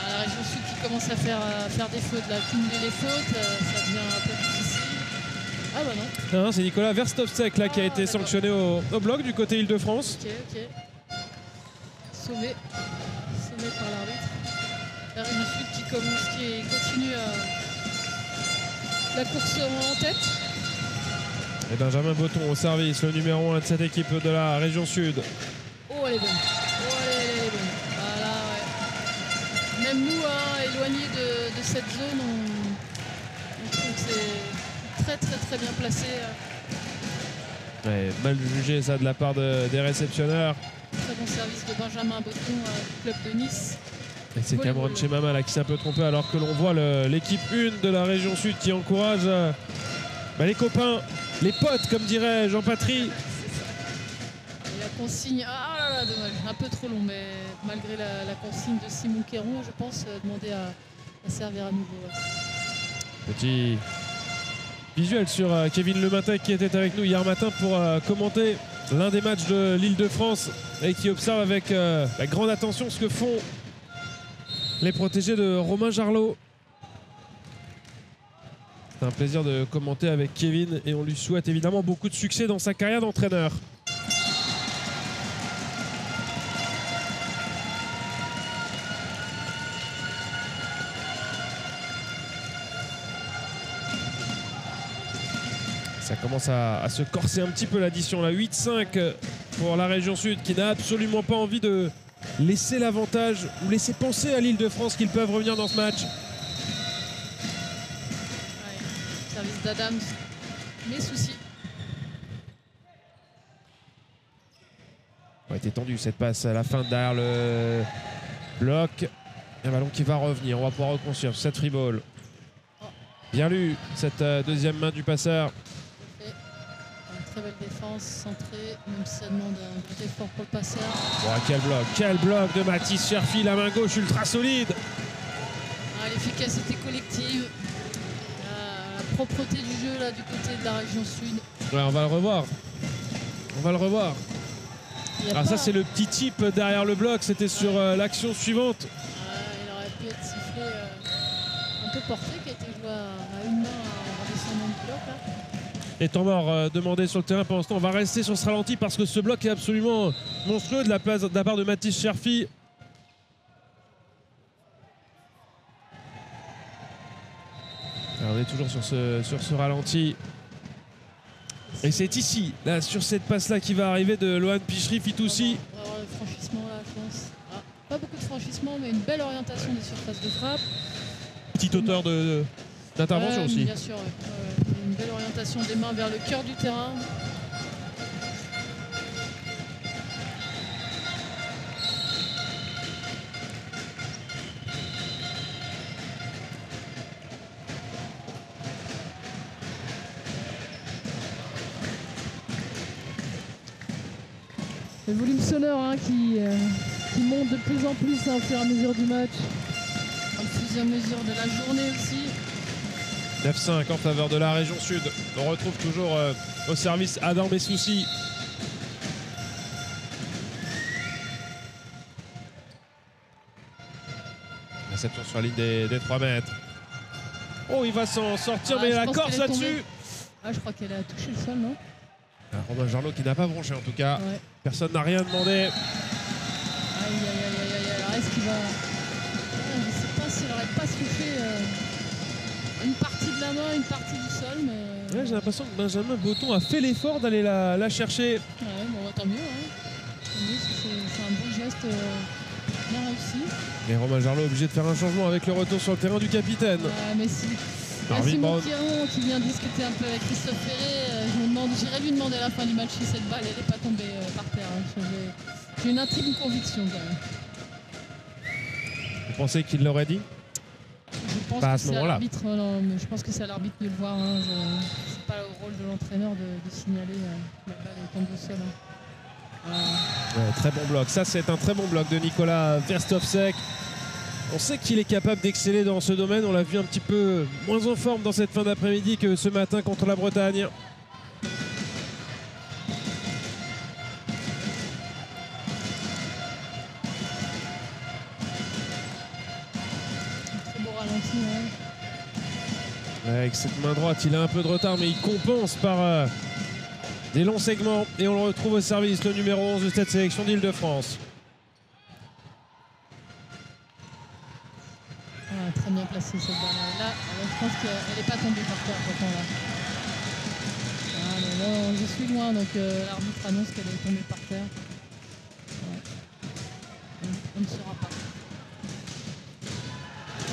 La région sud qui commence à faire des fautes, là, cumuler les fautes, ça devient un peu difficile. Ah bah non. Non, c'est Nicolas Verstovsek là qui a été sanctionné au bloc du côté Île-de-France. Ok. Sauvé par l'arbitre. La région sud qui continue la course en tête. Et Benjamin Botton au service, le numéro 1 de cette équipe de la région sud. Oh, elle est bonne. Elle est bonne. Voilà, ouais. Même nous, hein, éloignés de cette zone, on trouve que c'est très bien placé. Ouais, mal jugé ça de la part des réceptionneurs. Très bon service de Benjamin Botton du club de Nice. Et c'est Cameron Chemama là qui s'est un peu trompé, alors que l'on voit l'équipe 1 de la région sud qui encourage les copains, les potes comme dirait Jean-Patry. Et la consigne, ah là là, dommage, un peu trop long, mais malgré la consigne de Simon Quéron, je pense demander à servir à nouveau. Ouais. Petit visuel sur Kevin Lematec qui était avec nous hier matin pour commenter l'un des matchs de l'Île-de-France et qui observe avec grande attention ce que font les protégés de Romain Jarlot. C'est un plaisir de commenter avec Kevin et on lui souhaite évidemment beaucoup de succès dans sa carrière d'entraîneur. Ça commence à se corser un petit peu l'addition. La 8-5 pour la région sud qui n'a absolument pas envie de laisser l'avantage ou laisser penser à l'Île-de-France qu'ils peuvent revenir dans ce match. Ouais, service d'Adams, mes soucis. Ouais, était tendu cette passe à la fin derrière le bloc. Un ballon qui va revenir. On va pouvoir reconstruire cette free ball. Bien lu cette deuxième main du passeur. Très belle défense, centrée, même si ça demande un grand effort pour le passeur. Oh, quel bloc de Mathis Cherfi, la main gauche ultra solide. L'efficacité collective, la propreté du jeu là, du côté de la région sud. Ouais, on va le revoir. Alors ça c'est le petit type derrière le bloc, c'était sur l'action suivante. Il aurait pu être sifflé un peu porté, qui a été joué à une main en redescendant du bloc là. Et temps mort demandé sur le terrain. Pendant ce temps, on va rester sur ce ralenti parce que ce bloc est absolument monstrueux de la part de Mathis Cherfi. Alors on est toujours sur ce ralenti. Et c'est ici, là, sur cette passe-là qui va arriver de Lohan Pichri-Fitoussi. On va avoir le franchissement là, je pense. Pas beaucoup de franchissement, mais une belle orientation des surfaces de frappe. Petite hauteur d'intervention aussi. Bien sûr, une belle orientation des mains vers le cœur du terrain. Le volume sonore qui monte de plus en plus au fur et à mesure du match. Au fur et à mesure de la journée aussi. 9-5 en faveur de la région sud. On retrouve toujours au service Adam Bessouci. Réception sur la ligne des 3 mètres. Oh, il va s'en sortir, mais la Corse là-dessus. Ah, je crois qu'elle a touché le sol, non? Romain Jarlot qui n'a pas bronché en tout cas. Ouais. Personne n'a rien demandé. Aïe, aïe, aïe, aïe, aïe. Alors, est-ce qu'il va... Je ne sais pas s'il n'aurait pas soufflé une partie de la main, une partie du sol, mais... Ouais, j'ai l'impression que Benjamin Botton a fait l'effort d'aller la chercher. Ouais, bon, tant mieux. Hein. Tant mieux, c'est un bon geste bien réussi. Et Romain Jarlot obligé de faire un changement avec le retour sur le terrain du capitaine. Mais si... Simon Quéron qui vient discuter un peu avec Christophe Ferré, j'irais lui demander à la fin du match si cette balle elle n'est pas tombée par terre. Hein. J'ai une intime conviction quand même. Vous pensez qu'il l'aurait dit? Je pense pas à que ce moment-là. Non, mais je pense que c'est à l'arbitre de le voir. Hein. C'est pas au rôle de l'entraîneur de signaler la balle est tombée au sol. Hein. Ouais, très bon bloc. Ça, c'est un très bon bloc de Nicolas Verstovsek. On sait qu'il est capable d'exceller dans ce domaine. On l'a vu un petit peu moins en forme dans cette fin d'après-midi que ce matin contre la Bretagne. Très beau ralenti. Ouais. Avec cette main droite, il a un peu de retard, mais il compense par des longs segments. Et on le retrouve au service, le numéro 11 de cette sélection d'Île-de-France. Très bien placée cette balle. Là, je pense qu'elle n'est pas tombée par terre pourtant là. Là, je suis loin, donc l'arbitre annonce qu'elle est tombée par terre. Ouais. On ne saura pas.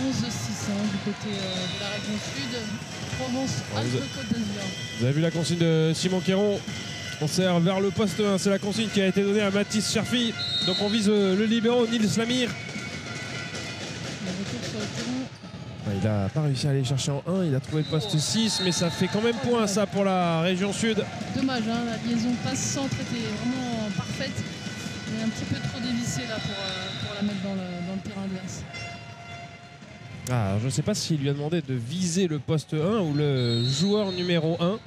11-6 du côté de la région sud. Provence-Alpes-Côte d'Azur. Vous avez vu la consigne de Simon Quéron. On sert vers le poste 1. C'est la consigne qui a été donnée à Mathis Cherfi. Donc on vise le libéro Nils Lamir. Il n'a pas réussi à aller chercher en 1, il a trouvé le poste 6, mais ça fait quand même point ça pour la région sud. Dommage, hein, la liaison passe-centre était vraiment parfaite. Il est un petit peu trop dévissé là pour la mettre dans le terrain adverse. Je ne sais pas s'il lui a demandé de viser le poste 1 ou le joueur numéro 1.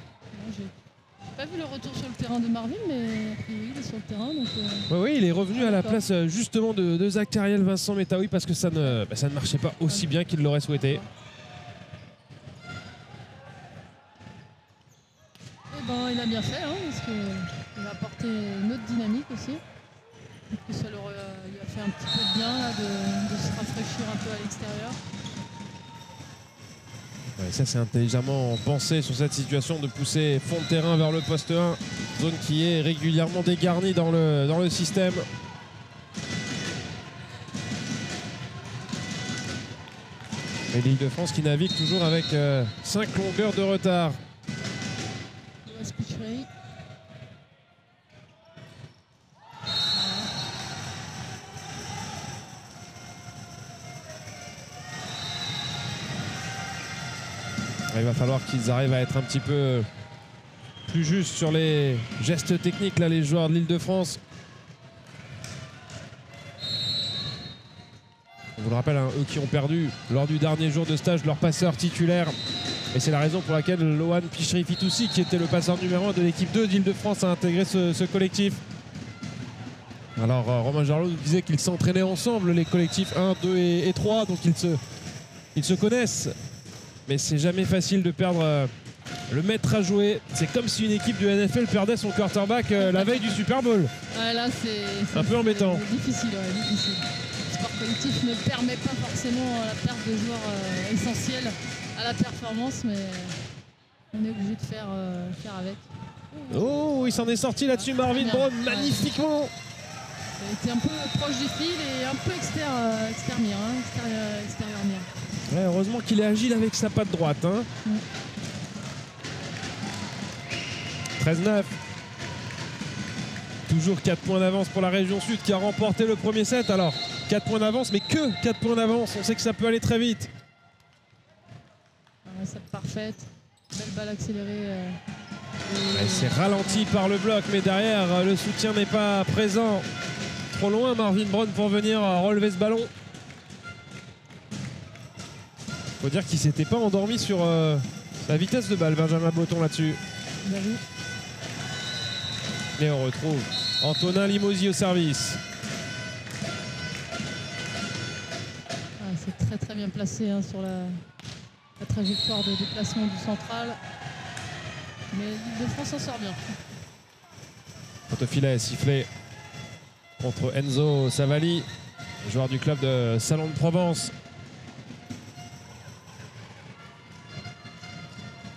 J'ai pas vu le retour sur le terrain de Marvin, mais a priori il est sur le terrain. Donc, Oui, il est revenu à la place justement de Zachariel Vincent Metaoui parce que ça ne marchait pas aussi bien qu'il l'aurait souhaité. Et il a bien fait, hein, parce qu'il a apporté une autre dynamique aussi. Que ça lui a fait un petit peu de bien là, de se rafraîchir un peu à l'extérieur. Ouais, ça c'est intelligemment pensé sur cette situation de pousser fond de terrain vers le poste 1, zone qui est régulièrement dégarnie dans le système. Et l'Île-de-France qui navigue toujours avec 5 longueurs de retard. Il va falloir qu'ils arrivent à être un petit peu plus justes sur les gestes techniques, là, les joueurs de l'Île-de-France. On vous le rappelle, hein, eux qui ont perdu lors du dernier jour de stage leur passeur titulaire. Et c'est la raison pour laquelle Lohan Pichri-Fitoussi, qui était le passeur numéro 1 de l'équipe 2 d'Île-de-France, a intégré ce collectif. Alors Romain Jarlot nous disait qu'ils s'entraînaient ensemble, les collectifs 1, 2 et 3, donc ils se connaissent. Mais c'est jamais facile de perdre le maître à jouer. C'est comme si une équipe du NFL perdait son quarterback la veille du Super Bowl. Ouais, là, c'est un peu embêtant. Difficile, difficile. Le sport collectif ne permet pas forcément la perte de joueurs essentiels à la performance, mais on est obligé de faire avec. Oh, il s'en est sorti là-dessus, Marvin Brown, magnifiquement. Il était un peu proche du fil et un peu extérieur mire. Ouais, heureusement qu'il est agile avec sa patte droite. Hein. 13-9. Toujours 4 points d'avance pour la région sud qui a remporté le premier set. Alors, 4 points d'avance, mais que 4 points d'avance. On sait que ça peut aller très vite. Set parfaite. Belle balle accélérée. C'est ralenti par le bloc, mais derrière, le soutien n'est pas présent. Trop loin, Marvin Brown, pour venir relever ce ballon. Faut dire qu'il s'était pas endormi sur la vitesse de balle, Benjamin Botton là-dessus. Et on retrouve Antonin Limousi au service. C'est très très bien placé hein, sur la trajectoire de déplacement du central. Mais l'île de France s'en sort bien. Porte-filet sifflé contre Enzo Savali, joueur du club de Salon de Provence.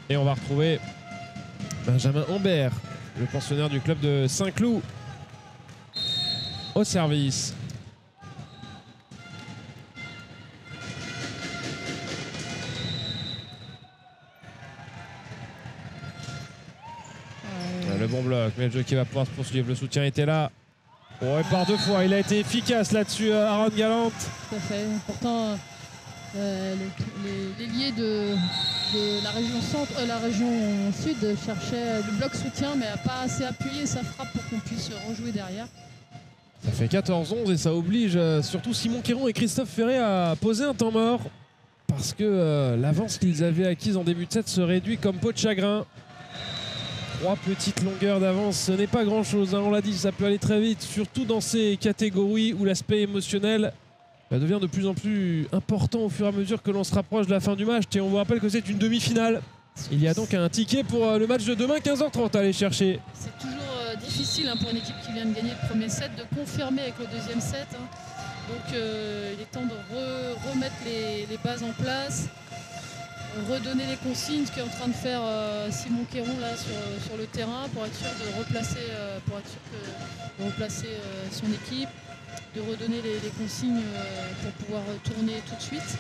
Et on va retrouver Benjamin Humbert, le pensionnaire du club de Saint-Cloud, au service. Le bon bloc, mais le jeu qui va pouvoir se poursuivre. Le soutien était là. Oh, et par deux fois, il a été efficace là-dessus, Aaron Galante. Tout à fait. Pourtant, les liés de la région centre, la région sud cherchaient le bloc soutien, mais n'a pas assez appuyé sa frappe pour qu'on puisse rejouer derrière. Ça fait 14-11 et ça oblige surtout Simon Quéron et Christophe Ferré à poser un temps mort parce que l'avance qu'ils avaient acquise en début de set se réduit comme peau de chagrin. 3 petites longueurs d'avance, ce n'est pas grand-chose, hein, on l'a dit, ça peut aller très vite, surtout dans ces catégories où l'aspect émotionnel devient de plus en plus important au fur et à mesure que l'on se rapproche de la fin du match. Et on vous rappelle que c'est une demi-finale. Il y a donc un ticket pour le match de demain, 15h30 à aller chercher. C'est toujours difficile hein, pour une équipe qui vient de gagner le premier set de confirmer avec le deuxième set. Hein. Donc il est temps de remettre les bases en place. Redonner les consignes, ce qu'est en train de faire Simon Quéron là sur le terrain pour être sûr de replacer, son équipe, de redonner les consignes pour pouvoir tourner tout de suite.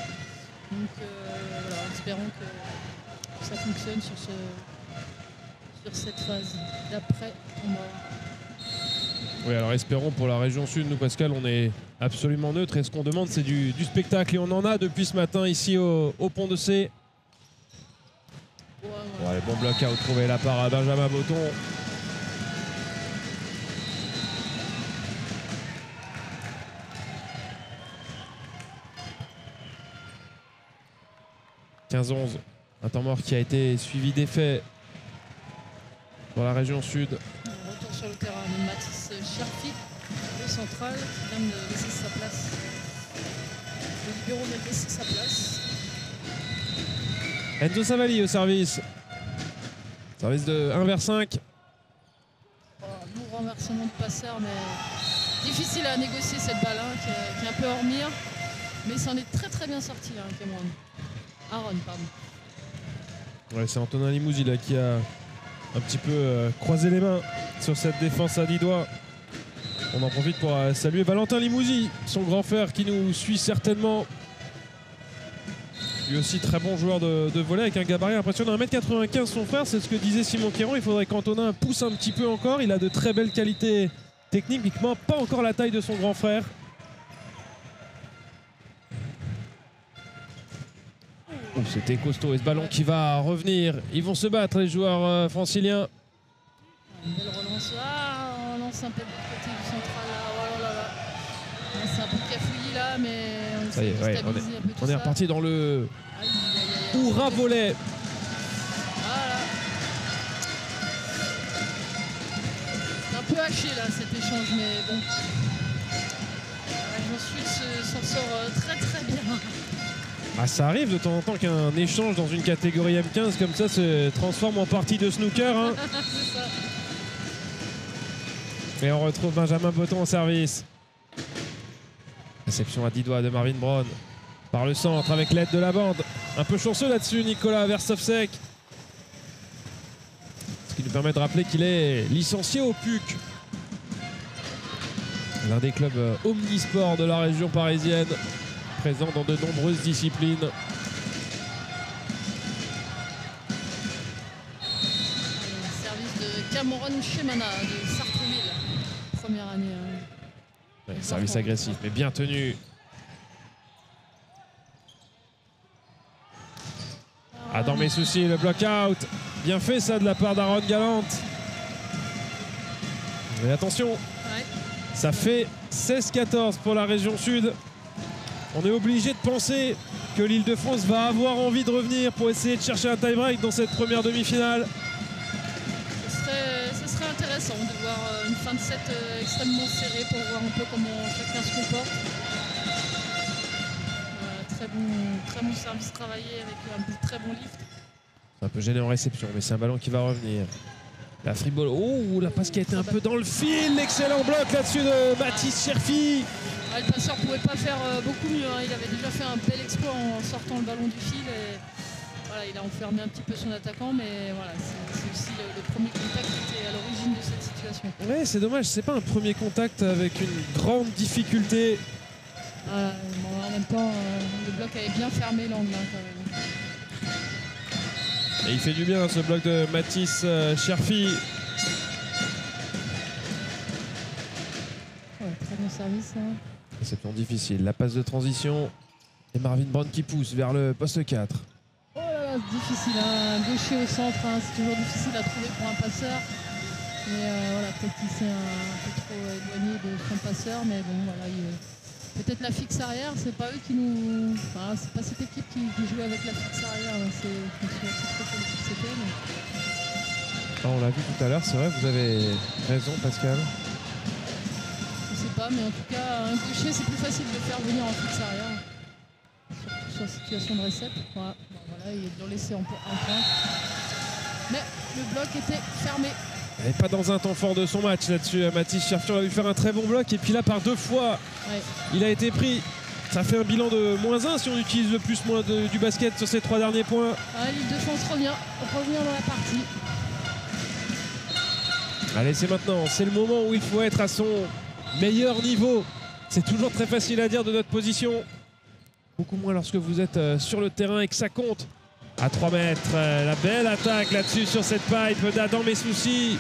Donc voilà, espérons que ça fonctionne sur cette phase d'après. Oui, alors espérons pour la région sud, nous Pascal, on est absolument neutre et ce qu'on demande c'est du spectacle et on en a depuis ce matin ici au Pont de C. Ouais, bon bloc out trouvé là par Benjamin Botton. « 15-11 ». Un temps mort qui a été suivi d'effet dans la région sud. Retour sur le terrain de Mathis Cherfi, le central, qui vient de laisser sa place. Le libéro vient de laisser sa place. Enzo Savali au service. Service de 1 vers 5. Lourd renversement de passeur, mais difficile à négocier cette balle hein, qui est un peu hors mire. Mais il s'en est très très bien sorti là, Cameron. Aaron, pardon. Ouais, c'est Antonin Limousi là, qui a un petit peu croisé les mains sur cette défense à 10 doigts. On en profite pour saluer Valentin Limousi, son grand frère qui nous suit certainement. Lui aussi très bon joueur de volley avec un gabarit impressionnant. 1m95 son frère, c'est ce que disait Simon Quéron. Il faudrait qu'Antonin pousse un petit peu encore. Il a de très belles qualités techniquement, pas encore la taille de son grand frère. Oh, c'était costaud et ce ballon qui va revenir. Ils vont se battre les joueurs franciliens. Une belle relance. Ah, on lance un peu de l'autre côté du central là. Oh là là. C'est un peu cafouillis là, mais on ça y est, ouais, on est reparti dans le hurrah volley. Voilà. C'est un peu haché là cet échange, mais bon. La région sud s'en sort très très bien. Ah, ça arrive de temps en temps qu'un échange dans une catégorie M15 comme ça se transforme en partie de snooker. Hein. C'est ça. Et on retrouve Benjamin Botton au service. Réception à 10 doigts de Marvin Brown par le centre avec l'aide de la bande. Un peu chanceux là-dessus, Nicolas Versovsek. Ce qui nous permet de rappeler qu'il est licencié au PUC. L'un des clubs omnisports de la région parisienne, présent dans de nombreuses disciplines. Service de Cameron Chemana de Sartreville. Première année. Ouais, service agressif, mais bien tenu. Ah, dans mes soucis, le block-out. Bien fait ça de la part d'Aaron Galante. Mais attention, Ouais. ça fait 16-14 pour la région sud. On est obligé de penser que l'Île-de-France va avoir envie de revenir pour essayer de chercher un tie-break dans cette première demi-finale. Ce serait intéressant de voir une fin de set extrêmement serrée pour voir un peu comment chacun se comporte. Très bon service travaillé avec un très bon lift. C'est un peu gêné en réception, mais c'est un ballon qui va revenir. La free ball, oh, la passe qui a été un peu dans le fil. L'excellent bloc là-dessus de Mathis Cherfi. Le passeur ne pouvait pas faire beaucoup mieux. Hein. Il avait déjà fait un bel exploit en sortant le ballon du fil. Et voilà, il a enfermé un petit peu son attaquant, mais voilà, c'est aussi le premier contact qui était à l'origine de cette situation. Ouais, c'est dommage, c'est pas un premier contact avec une grande difficulté. En même temps, le bloc avait bien fermé l'angle hein, quand même. Et il fait du bien ce bloc de Mathis Cherfi. Très bon service. Hein. Réception difficile, la passe de transition. Et Marvin Brown qui pousse vers le poste 4. Oh là là, c'est difficile, hein. Gaucher au centre, hein. C'est toujours difficile à trouver pour un passeur. Mais voilà, peut-être qu'il s'est un peu trop éloigné de son passeur, mais bon, voilà, peut-être la fixe arrière, c'est pas eux qui nous. Enfin, c'est pas cette équipe qui jouait avec la fixe arrière, hein. Je me souviens plus trop quelle équipe c'était. Mais... On l'a vu tout à l'heure, c'est vrai, vous avez raison, Pascal. Je sais pas, mais en tout cas, un gaucher, c'est plus facile de le faire venir en fixe arrière. Surtout sur la situation de reset. Voilà, ils l'ont laissé en point. Mais le bloc était fermé. Elle n'est pas dans un temps fort de son match là-dessus. Mathis Cherfi, on a vu faire un très bon bloc. Et puis là, par 2 fois, il a été pris. Ça fait un bilan de -1 si on utilise le plus-moins du basket sur ces 3 derniers points. L'Île-de-France revient dans la partie. Allez, c'est maintenant. C'est le moment où il faut être à son meilleur niveau. C'est toujours très facile à dire de notre position. Beaucoup moins lorsque vous êtes sur le terrain et que ça compte. À 3 mètres, la belle attaque là-dessus sur cette pipe d'Adam Messouci.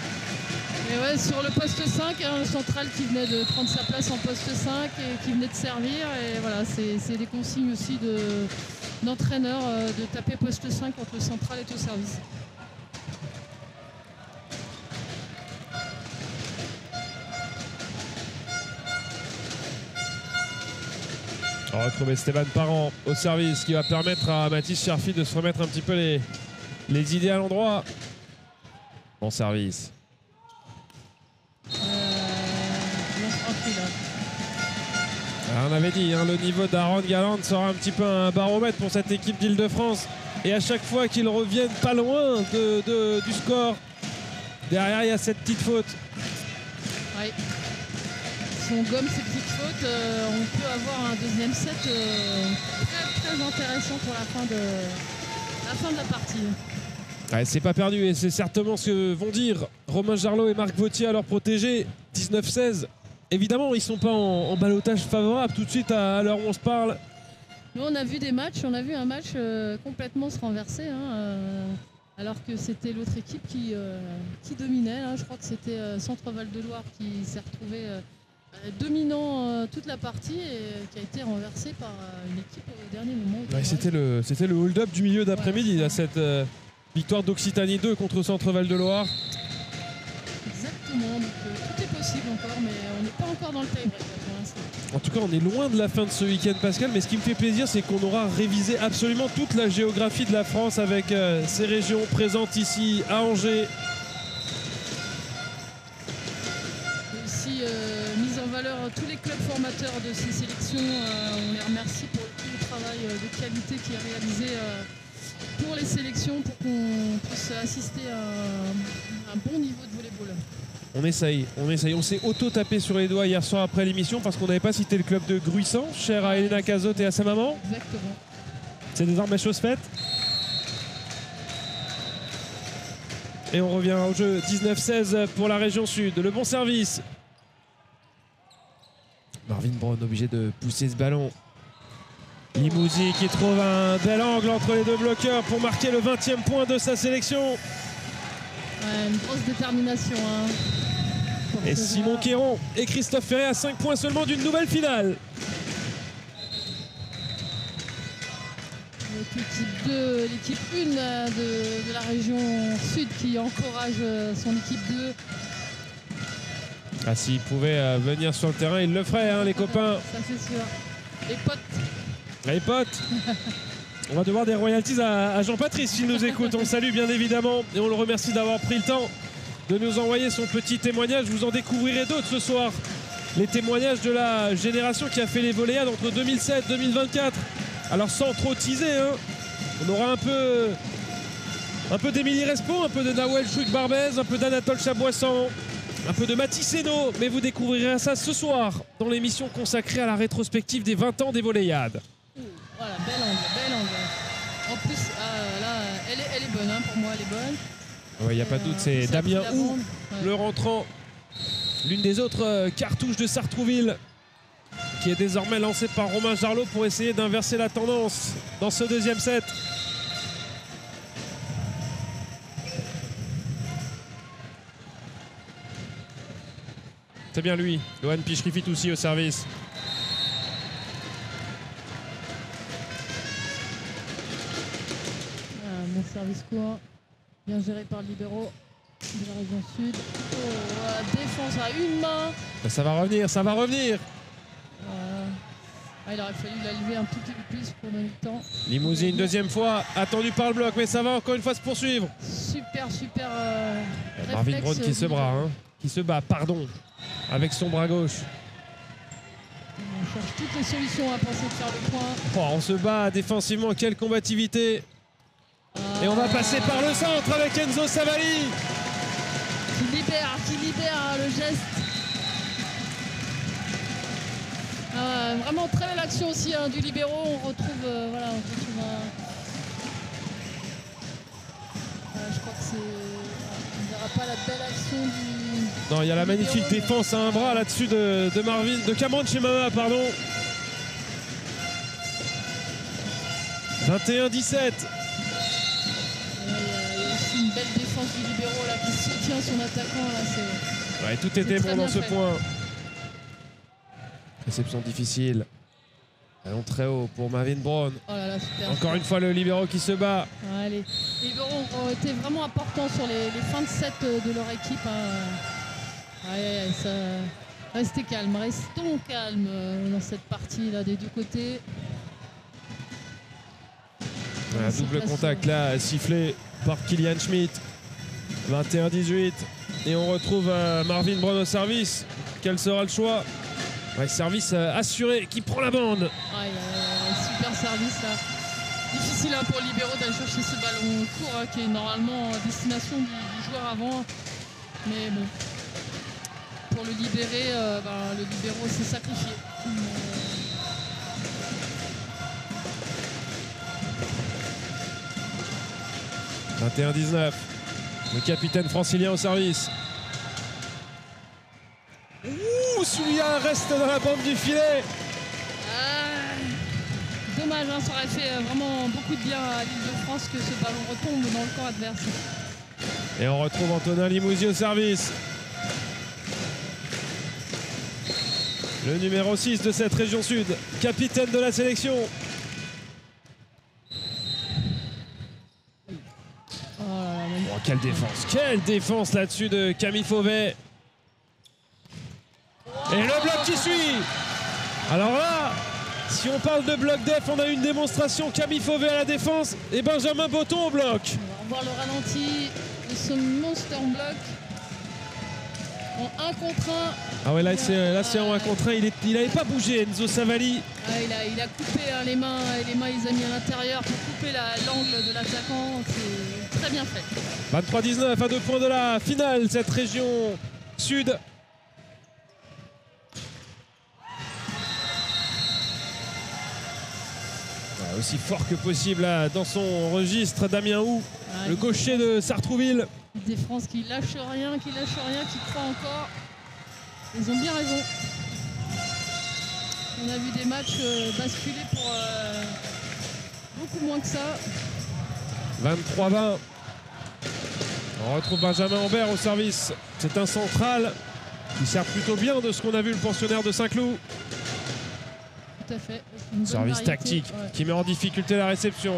Et ouais, sur le poste 5, hein, le central qui venait de prendre sa place en poste 5 et qui venait de servir. Et voilà, c'est des consignes aussi d'entraîneur de taper poste 5 quand le central est au service. On va retrouver Stéphane Parent au service qui va permettre à Mathis Cherfi de se remettre un petit peu les idées à l'endroit. Bon service. Alors on avait dit, hein, le niveau d'Aaron Galland sera un petit peu un baromètre pour cette équipe d'Île-de-France. Et à chaque fois qu'ils reviennent pas loin du score, derrière il y a cette petite faute. Oui. Si on gomme ces petites fautes, on peut avoir un deuxième set très intéressant pour la fin de la partie. Ouais, c'est pas perdu et c'est certainement ce que vont dire Romain Jarlot et Marc Vautier à leur protégé. 19-16. Évidemment, ils sont pas en ballottage favorable tout de suite à l'heure où on se parle. Nous, on a vu des matchs, on a vu un match complètement se renverser. Alors que c'était l'autre équipe qui dominait. Hein. Je crois que c'était Centre Val-de-Loire qui s'est retrouvé dominant toute la partie et qui a été renversé par une équipe au dernier moment. Ouais, c'était le hold-up du milieu d'après-midi, cette victoire d'Occitanie 2 contre Centre Val-de-Loire. Exactement, donc tout est possible encore, mais on n'est pas encore dans le tie-break pour l'instant. En tout cas, on est loin de la fin de ce week-end, Pascal, mais ce qui me fait plaisir, c'est qu'on aura révisé absolument toute la géographie de la France avec ces régions présentes ici à Angers. Et aussi mise en valeur tous les clubs formateurs de ces sélections. On les remercie pour tout le travail de qualité qui est réalisé pour les sélections, pour qu'on puisse assister à un bon niveau de volleyball. On essaye. On s'est auto-tapé sur les doigts hier soir après l'émission parce qu'on n'avait pas cité le club de Gruissant, cher à Elena Cazotte et à sa maman. Exactement. C'est désormais chose faite. Et on revient au jeu 19-16 pour la région sud. Le bon service. Marvin Brown obligé de pousser ce ballon. Limousi qui trouve un bel angle entre les deux bloqueurs pour marquer le 20e point de sa sélection. Ouais, une grosse détermination. Et Simon Quéron et Christophe Ferré à 5 points seulement d'une nouvelle finale. L'équipe 1 de la région sud qui encourage son équipe 2. Ah, s'ils pouvaient venir sur le terrain, ils le feraient, hein, les copains. Ça c'est sûr. Les potes. Les potes, on va devoir des royalties à Jean-Patrice s'il nous écoute. On le salue bien évidemment et on le remercie d'avoir pris le temps de nous envoyer son petit témoignage. Vous en découvrirez d'autres ce soir. Les témoignages de la génération qui a fait les voléades entre 2007 et 2024. Alors sans trop teaser, hein, on aura un peu d'Émilie Respo, un peu de Nawel Chouik-Barbez, un peu d'Anatole Chaboissan, un peu de Mathis Seno, mais vous découvrirez ça ce soir dans l'émission consacrée à la rétrospective des 20 ans des voléades. Voilà, bel angle, bel angle. En plus, là, elle est bonne, hein, pour moi, elle est bonne. Oui, il n'y a pas de doute, c'est Damien Hou, le rentrant, l'une des autres cartouches de Sartrouville, qui est désormais lancée par Romain Jarlot pour essayer d'inverser la tendance dans ce deuxième set. C'est bien lui, Lohan Pichri-Fit aussi au service. Bon service court, bien géré par le libéro de la région sud. Oh, défense à une main. Ça va revenir, ça va revenir. Il aurait fallu la lever un tout petit peu plus pour donner le temps. Limousine, deuxième fois, attendu par le bloc, mais ça va encore une fois se poursuivre. Super. Marvin Braun qui se bat, hein, qui se bat, pardon, avec son bras gauche. On cherche toutes les solutions à penser de faire le point. Oh, on se bat défensivement, quelle combativité. Et on va passer par le centre avec Enzo Savali. Qui libère le geste. Vraiment très belle action aussi, hein, du libéro. On retrouve je crois que c'est... On ne verra pas la belle action du... Non, il y a la magnifique défense à un bras là-dessus de Cameron Chemama, pardon. 21-17. Il y a aussi une belle défense du libéro là, qui soutient son attaquant. Là, ouais, tout était bon dans ce point. Réception difficile. Allons très haut pour Marvin Braun. Oh là là, super. Encore une fois le libéro qui se bat. Ouais, les libéraux ont été vraiment importants sur les fins de set de leur équipe. Hein. Restez calme, restons calmes dans cette partie là des deux côtés. Un double contact là sifflé par Kilian Schmidt. 21-18. Et on retrouve Marvin Braun au service. Quel sera le choix? Ouais, service assuré qui prend la bande. Super service là. Difficile hein, pour le libéro d'aller chercher ce ballon court hein, qui est normalement à destination du joueur avant. Mais bon, pour le libérer, le libéro s'est sacrifié. 21-19. Le capitaine francilien au service. Celui-là reste dans la bande du filet. Dommage, hein, ça aurait fait vraiment beaucoup de bien à l'Île-de-France que ce ballon retombe dans le camp adverse. Et on retrouve Antonin Limousin au service. Le numéro 6 de cette région sud, capitaine de la sélection. Oh, quelle défense là-dessus de Camille Fauvet. Et le bloc qui suit. Alors là, si on parle de bloc def, on a une démonstration. Camille Fauvet à la défense et Benjamin Botton au bloc. On va voir le ralenti de ce monster bloc. En 1 contre 1. Ah ouais, là c'est en 1 contre 1. Il n'avait pas bougé, Enzo Savali. Il a coupé hein, les mains, il a mis à l'intérieur pour couper l'angle de l'attaquant. C'est très bien fait. 23-19 à 2 points de la finale, cette région sud. Aussi fort que possible là, dans son registre, Damien Hou, le gaucher de Sartrouville. Des France qui lâchent rien, qui croient encore. Ils ont bien raison. On a vu des matchs basculer pour beaucoup moins que ça. 23-20. On retrouve Benjamin Ambert au service. C'est un central qui sert plutôt bien de ce qu'on a vu le pensionnaire de Saint-Cloud. Tout à fait. Service tactique qui met en difficulté la réception.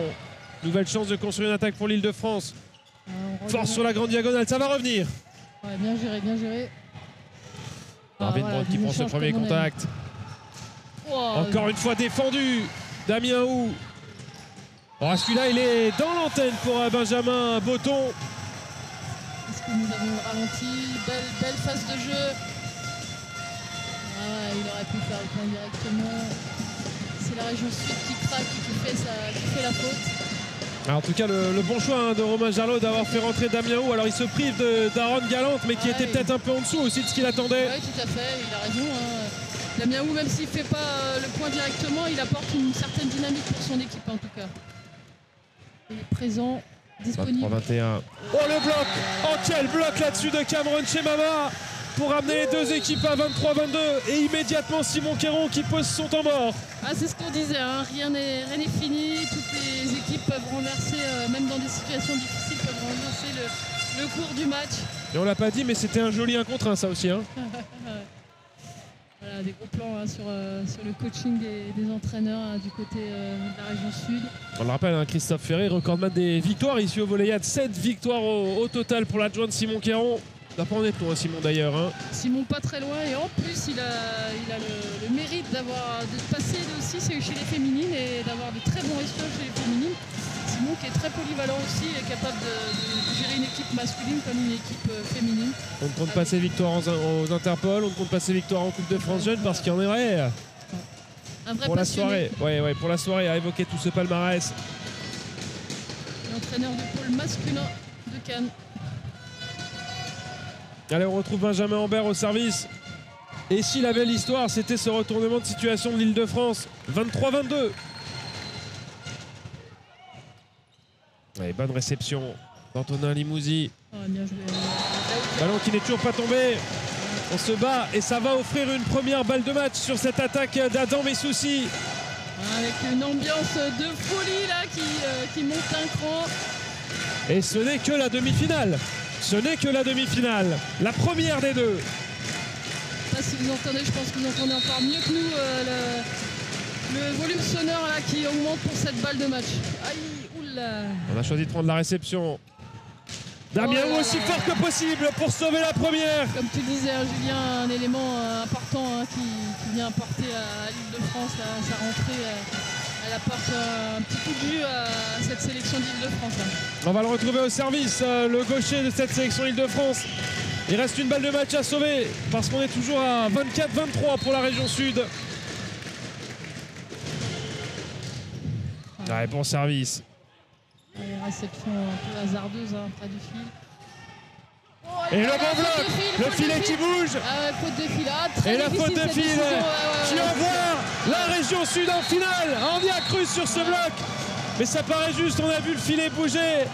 Nouvelle chance de construire une attaque pour l'Île-de-France. Force sur la grande diagonale, ça va revenir. Ouais, bien géré. Marvin Braun qui prend ce premier contact. Encore une fois défendu Damien Hou. Oh, celui-là, il est dans l'antenne pour Benjamin Botton. Est-ce que nous avons ralenti? Belle phase de jeu. Ah, il aurait pu faire le point directement. C'est la région sud qui craque et qui fait la faute. Alors, en tout cas, le bon choix de Romain Jarlot d'avoir fait rentrer Damien Hou. Alors, il se prive d'Aaron Galante, mais qui était peut-être un peu en dessous aussi de ce qu'il attendait. Oui, tout à fait, il a raison. Damien Hou, même s'il ne fait pas le point directement, il apporte une certaine dynamique pour son équipe en tout cas. Il est présent, disponible. 23-21. Oh, le bloc! Oh, quel bloc là-dessus de Cameron Chemama pour amener les deux équipes à 23-22. Et immédiatement, Simon Quéron qui pose son temps mort. Ah, c'est ce qu'on disait, hein. Rien n'est fini. Toutes les équipes peuvent renverser, même dans des situations difficiles, peuvent renverser le cours du match. Et on l'a pas dit, mais c'était un joli 1 contre 1, ça aussi. Hein. Voilà, des gros plans hein, sur le coaching des entraîneurs hein, du côté de la région sud. On le rappelle, hein, Christophe Ferré, recordman des victoires ici au Volleyade. 7 victoires au total pour l'adjoint de Simon Quéron. Il doit pas en être loin, Simon d'ailleurs. Hein. Simon pas très loin et en plus il a le mérite de passer aussi chez les féminines et d'avoir de très bons résultats chez les féminines. Simon qui est très polyvalent aussi et capable de gérer une équipe masculine comme une équipe féminine. On ne compte pas ses victoires aux Interpol, on ne compte pas ses victoires en Coupe de France Jeune parce qu'il y en aurait un vrai pour passionné. la soirée. Ouais, pour la soirée à évoquer tout ce palmarès. L'entraîneur du pôle masculin de Cannes. Allez, on retrouve Benjamin Ambert au service. Et si la belle histoire, c'était ce retournement de situation de l'Île-de-France. 23-22. Allez, bonne réception d'Antonin Limousi. Oh, bien joué. Ballon qui n'est toujours pas tombé. On se bat et ça va offrir une première balle de match sur cette attaque d'Adam Messoussi. Avec une ambiance de folie là qui monte un cran. Et ce n'est que la demi-finale. Ce n'est que la demi-finale. La première des deux. Là, si vous entendez, je pense que vous entendez encore mieux que nous le volume sonore là, qui augmente pour cette balle de match. Aïe, oula. On a choisi de prendre la réception. Damien Hou aussi fort que possible pour sauver la première. Comme tu disais, hein, Julien, un élément important hein, qui vient apporter à l'Île-de-France sa rentrée. Elle apporte un petit coup de jus à cette sélection d'Île-de-France. Hein. On va le retrouver au service, le gaucher de cette sélection Île-de-France. Il reste une balle de match à sauver parce qu'on est toujours à 24-23 pour la région sud. Ouais, bon service. Allez, réception un peu hasardeuse hein, près du fil. Oh, et le bon bloc, le filet qui bouge. Faute de fil. Très et la faute de fil qui envoie la région sud en finale. On y a cru sur ce bloc. Mais ça paraît juste, on a vu le filet bouger.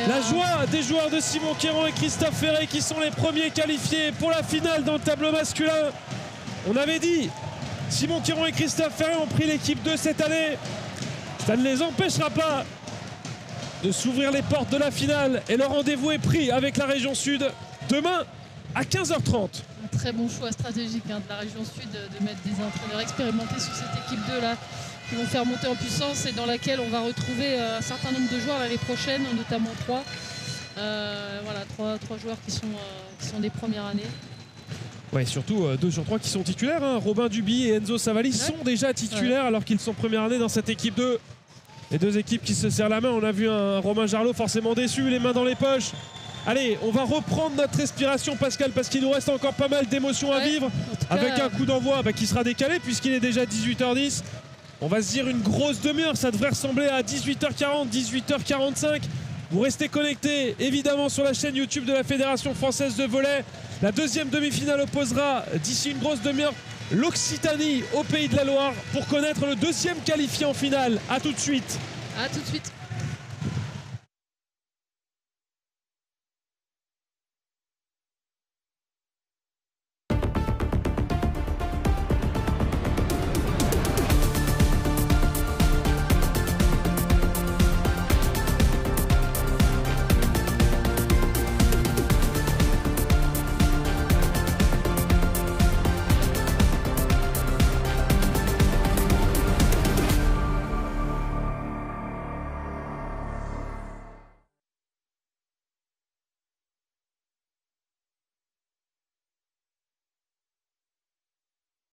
La joie des joueurs de Simon Quéron et Christophe Ferré qui sont les premiers qualifiés pour la finale dans le tableau masculin. On avait dit, Simon Quéron et Christophe Ferré ont pris l'équipe 2 cette année. Ça ne les empêchera pas de s'ouvrir les portes de la finale. Et le rendez-vous est pris avec la région sud demain à 15h30. Un très bon choix stratégique hein, de la région sud de mettre des entraîneurs expérimentés sur cette équipe 2 là qui vont faire monter en puissance et dans laquelle on va retrouver un certain nombre de joueurs l'année prochaine, notamment 3. Voilà, 3 joueurs qui sont des premières années. Ouais, surtout 2 sur 3 qui sont titulaires. Hein. Robin Duby et Enzo Savali sont déjà titulaires alors qu'ils sont première année dans cette équipe 2. Les 2 équipes qui se serrent la main. On a vu un Romain Jarlot forcément déçu, les mains dans les poches. Allez, on va reprendre notre respiration, Pascal, parce qu'il nous reste encore pas mal d'émotions à vivre. Avec un coup d'envoi qui sera décalé puisqu'il est déjà 18h10. On va se dire une grosse demi-heure. Ça devrait ressembler à 18h40, 18h45. Vous restez connectés évidemment sur la chaîne YouTube de la Fédération Française de Volley. La deuxième demi-finale opposera d'ici une grosse demi-heure l'Occitanie au Pays de la Loire pour connaître le 2e qualifié en finale. A tout de suite. A tout de suite.